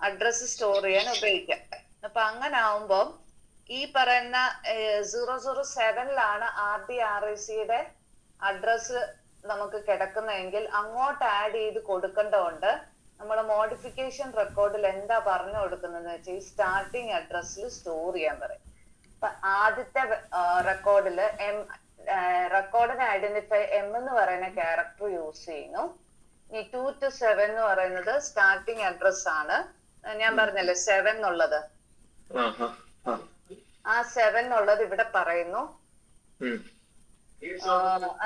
അഡ്രസ് സ്റ്റോർ ചെയ്യാൻ ഉപയോഗിക്കാം. അപ്പൊ അങ്ങനെ ആവുമ്പോൾ ഈ പറയുന്ന 007ലാണ് RDRACയുടെ അഡ്രസ് നമുക്ക് കിടക്കുന്നതെങ്കിൽ അങ്ങോട്ട് ആഡ് ചെയ്ത് കൊടുക്കേണ്ടതുണ്ട്. നമ്മുടെ മോഡിഫിക്കേഷൻ റെക്കോർഡിൽ എന്താ പറഞ്ഞു കൊടുക്കുന്നത് വെച്ചാൽ ഈ സ്റ്റാർട്ടിങ് അഡ്രസ്സിൽ സ്റ്റോർ ചെയ്യാൻ പറയും. അപ്പൊ ആദ്യത്തെ റെക്കോർഡില് റെക്കോർഡിനെ ഐഡന്റിഫൈ M എന്ന് പറയുന്ന ക്യാരക്ടർ യൂസ് ചെയ്യുന്നു. ഈ 2 to 7 എന്ന് പറയുന്നത് സ്റ്റാർട്ടിങ് അഡ്രസ് ആണ്. ഞാൻ പറഞ്ഞല്ലേ 7 എന്നുള്ളത്, ആ 7 എന്നുള്ളത് ഇവിടെ പറയുന്നു.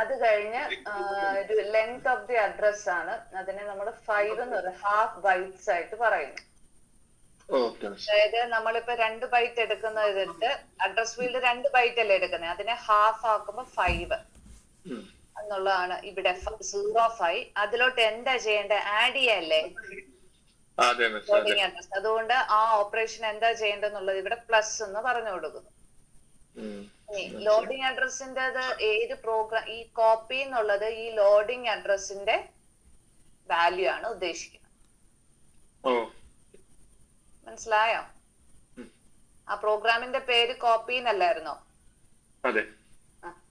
അത് കഴിഞ്ഞ് ഒരു ലെങ്ത് ഓഫ് ദി അഡ്രസ് ആണ്, അതിനെ നമ്മൾ 5 എന്ന് പറയുന്നത് ഹാഫ് ബൈറ്റ്സ് ആയിട്ട് പറയുന്നു. അതായത് നമ്മളിപ്പോ 2 ബൈറ്റ് എടുക്കുന്നതിട്ട് അഡ്രസ് ഫീൽഡ് 2 ബൈറ്റ് അല്ലേ എടുക്കുന്നത്, അതിനെ ഹാഫ് ആക്കുമ്പോ 5 എന്നുള്ളതാണ് ഇവിടെ 05. അതിലോട്ട് എന്താ ചെയ്യേണ്ടത്, ആഡ് ചെയ്യല്ലേ ലോഡിംഗ് അഡ്രസ്. അതുകൊണ്ട് ആ ഓപ്പറേഷൻ എന്താ ചെയ്യേണ്ടതെന്നുള്ളത് ഇവിടെ പ്ലസ് എന്ന് പറഞ്ഞു കൊടുക്കുന്നു. ലോഡിംഗ് അഡ്രസ്സിന്റെ ഏത് പ്രോഗ്രാം, ഈ കോപ്പി എന്നുള്ളത് ഈ ലോഡിംഗ് അഡ്രസ്സിന്റെ വാല്യൂ ആണ് ഉദ്ദേശിക്കുന്നത്. മനസ്സിലായോ? ആ പ്രോഗ്രാമിന്റെ പേര് കോപ്പി എന്നല്ലായിരുന്നോ?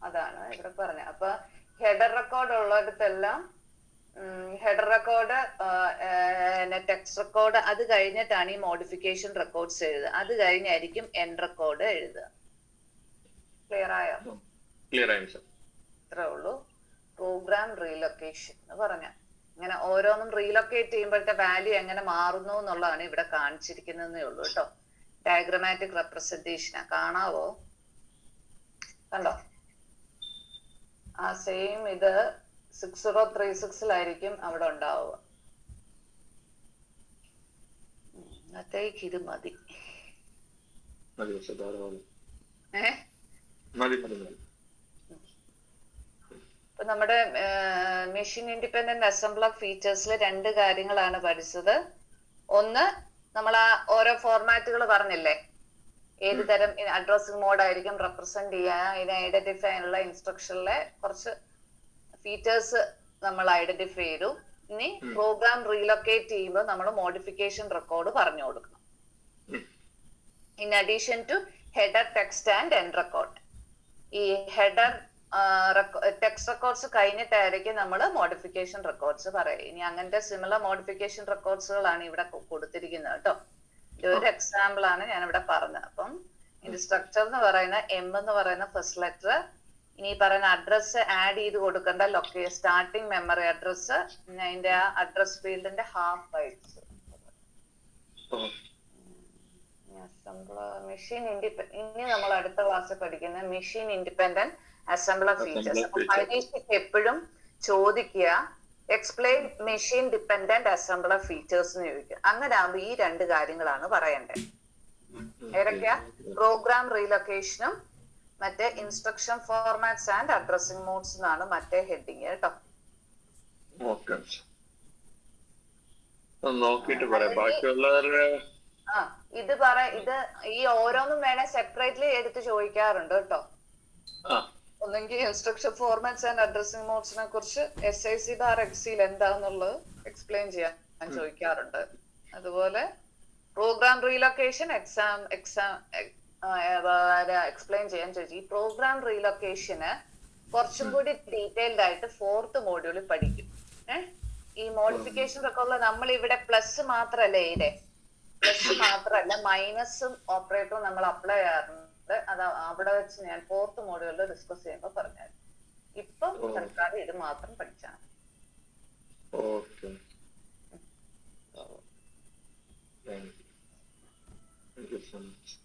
അതാണ് ഇവിടെ പറഞ്ഞത്. അപ്പൊ ഹെഡർ റെക്കോർഡ് ഉള്ളിടത്തെല്ലാം ഹെഡർ റെക്കോർഡ്, ടെക്സ്റ്റ് റെക്കോർഡ്, അത് കഴിഞ്ഞിട്ടാണ് ഈ മോഡിഫിക്കേഷൻ റെക്കോർഡ്സ് എഴുതുക. അത് കഴിഞ്ഞായിരിക്കും എൻഡ് റെക്കോർഡ് എഴുതുക. ക്ലിയർ ആയോ? ഇത്രേ ഉള്ളൂ പ്രോഗ്രാം റീലൊക്കേഷൻ എന്ന് പറഞ്ഞ. ഇങ്ങനെ ഓരോന്നും റീലൊക്കേറ്റ് ചെയ്യുമ്പോഴത്തെ വാല്യൂ എങ്ങനെ മാറുന്നു എന്നുള്ളതാണ് ഇവിടെ കാണിച്ചിരിക്കുന്നതേ ഉള്ളൂ കേട്ടോ. ഡയഗ്രമാറ്റിക് റെപ്രസെന്റേഷനാ. കാണാവോ? കണ്ടോ? ആ സെയിം ഇത് 6036ലായിരിക്കും അവിടെ ഉണ്ടാവുക. അത്തേക്ക് ഇത് മതി. ഇപ്പൊ നമ്മുടെ മെഷീൻ ഇൻഡിപെൻഡന്റ് അസംബ്ലർ ഫീച്ചേഴ്സിൽ 2 കാര്യങ്ങളാണ് പഠിച്ചത്. ഒന്ന്, നമ്മൾ ആ ഓരോ ഫോർമാറ്റുകൾ പറഞ്ഞില്ലേ, ഏത് തരം അഡ്രസ്സിംഗ് മോഡ് ആയിരിക്കും റെപ്രസെന്റ് ചെയ്യാൻ, ഇതിനെ ഐഡന്റിഫൈ ചെയ്യാനുള്ള ഇൻസ്ട്രക്ഷനിലെ കുറച്ച് ഫീച്ചേഴ്സ് നമ്മൾ ഐഡന്റിഫൈ ചെയ്തു. ഇനി പ്രോഗ്രാം റീലൊക്കേറ്റ് ചെയ്യുമ്പോൾ നമ്മൾ മോഡിഫിക്കേഷൻ റെക്കോർഡ് പറഞ്ഞു കൊടുക്കണം. In addition to header, text and end record. ഈ ഹെഡർ ടെക്സ്റ്റ് റെക്കോർഡ്സ് കഴിഞ്ഞിട്ടായിരിക്കും നമ്മൾ മോഡിഫിക്കേഷൻ റെക്കോർഡ്സ് പറയുക. ഇനി അങ്ങനത്തെ സിമിലർ മോഡിഫിക്കേഷൻ റെക്കോർഡ്സുകളാണ് ഇവിടെ കൊടുത്തിരിക്കുന്നത് കേട്ടോ. ഇതൊരു എക്സാമ്പിൾ ആണ് ഞാൻ ഇവിടെ പറഞ്ഞത്. അപ്പം ഇതിന്റെ സ്ട്രക്ചർ എന്ന് പറയുന്ന M എന്ന് പറയുന്ന ഫസ്റ്റ് ലെറ്റർ, ഇനി പറയുന്ന അഡ്രസ് ആഡ് ചെയ്ത് കൊടുക്കേണ്ട സ്റ്റാർട്ടിംഗ് മെമ്മറി അഡ്രസ്, അതിന്റെ ആ അഡ്രസ് ഫീൽഡിന്റെ ഹാഫ് ബൈറ്റ്സ്. മെഷീൻ ഇനി നമ്മൾ അടുത്ത ക്ലാസ്സിൽ പഠിക്കുന്ന മെഷീൻ ഇൻഡിപെൻഡന്റ് അസംബ്ലർ ഫീച്ചേഴ്സ്. അപ്പൊ പരീക്ഷയ്ക്ക് എപ്പോഴും ചോദിക്കുക explain machine dependent assembler features എന്ന് ചോദിക്കുക. അങ്ങനെ ആകുമ്പോൾ ഈ 2 കാര്യങ്ങളാണ് പറയേണ്ടത്. ഏതൊക്കെയാ? പ്രോഗ്രാം റീലൊക്കേഷനും മറ്റേ instruction formats and addressing modes എന്നാണ് മറ്റേ ഹെഡിങ് കേട്ടോ. ഓക്കെ, നോക്കിട്ട് പറയാം ബാക്കിയുള്ളവരുടെ. ഇത് ഈ ഓരോന്നും വേണേ സെപ്പറേറ്റ്ലി എടുത്ത് ചോദിക്കാറുണ്ട് കേട്ടോ. ഒന്നെങ്കിൽ ഇൻസ്ട്രക്ഷൻ ഫോർമാറ്റ്സ് ആൻഡ് അഡ്രസ്സിംഗ് മോഡ്സിനെ കുറിച്ച് SIC/XCയിൽ എന്താന്നുള്ളത് എക്സ്പ്ലെയിൻ ചെയ്യാൻ ചോദിക്കാറുണ്ട്. അതുപോലെ പ്രോഗ്രാം റീലൊക്കേഷൻ എക്സ്പ്ലെയിൻ ചെയ്യാൻ ചോദിച്ചു. ഈ പ്രോഗ്രാം റീലൊക്കേഷന് കുറച്ചും കൂടി ഡീറ്റെയിൽഡ് ആയിട്ട് 4th മോഡ്യൂളിൽ പഠിക്കും. ഈ മോഡിഫിക്കേഷൻ ഒക്കെ ഉള്ള നമ്മൾ ഇവിടെ പ്ലസ് മാത്രല്ലേ പ്ലസ് മാത്രല്ല മൈനസും ഓപ്പറേറ്ററും നമ്മൾ അപ്ലൈ ചെയ്യാറുണ്ട്. അത് അവിടെ വെച്ച് ഞാൻ 4th മോഡ്യൂളിൽ ഡിസ്കസ് ചെയ്യുമ്പോൾ പറഞ്ഞാൽ ഇപ്പം തൽക്കാലം ഇത് മാത്രം പഠിച്ചാണ്. Okay, thank you so much.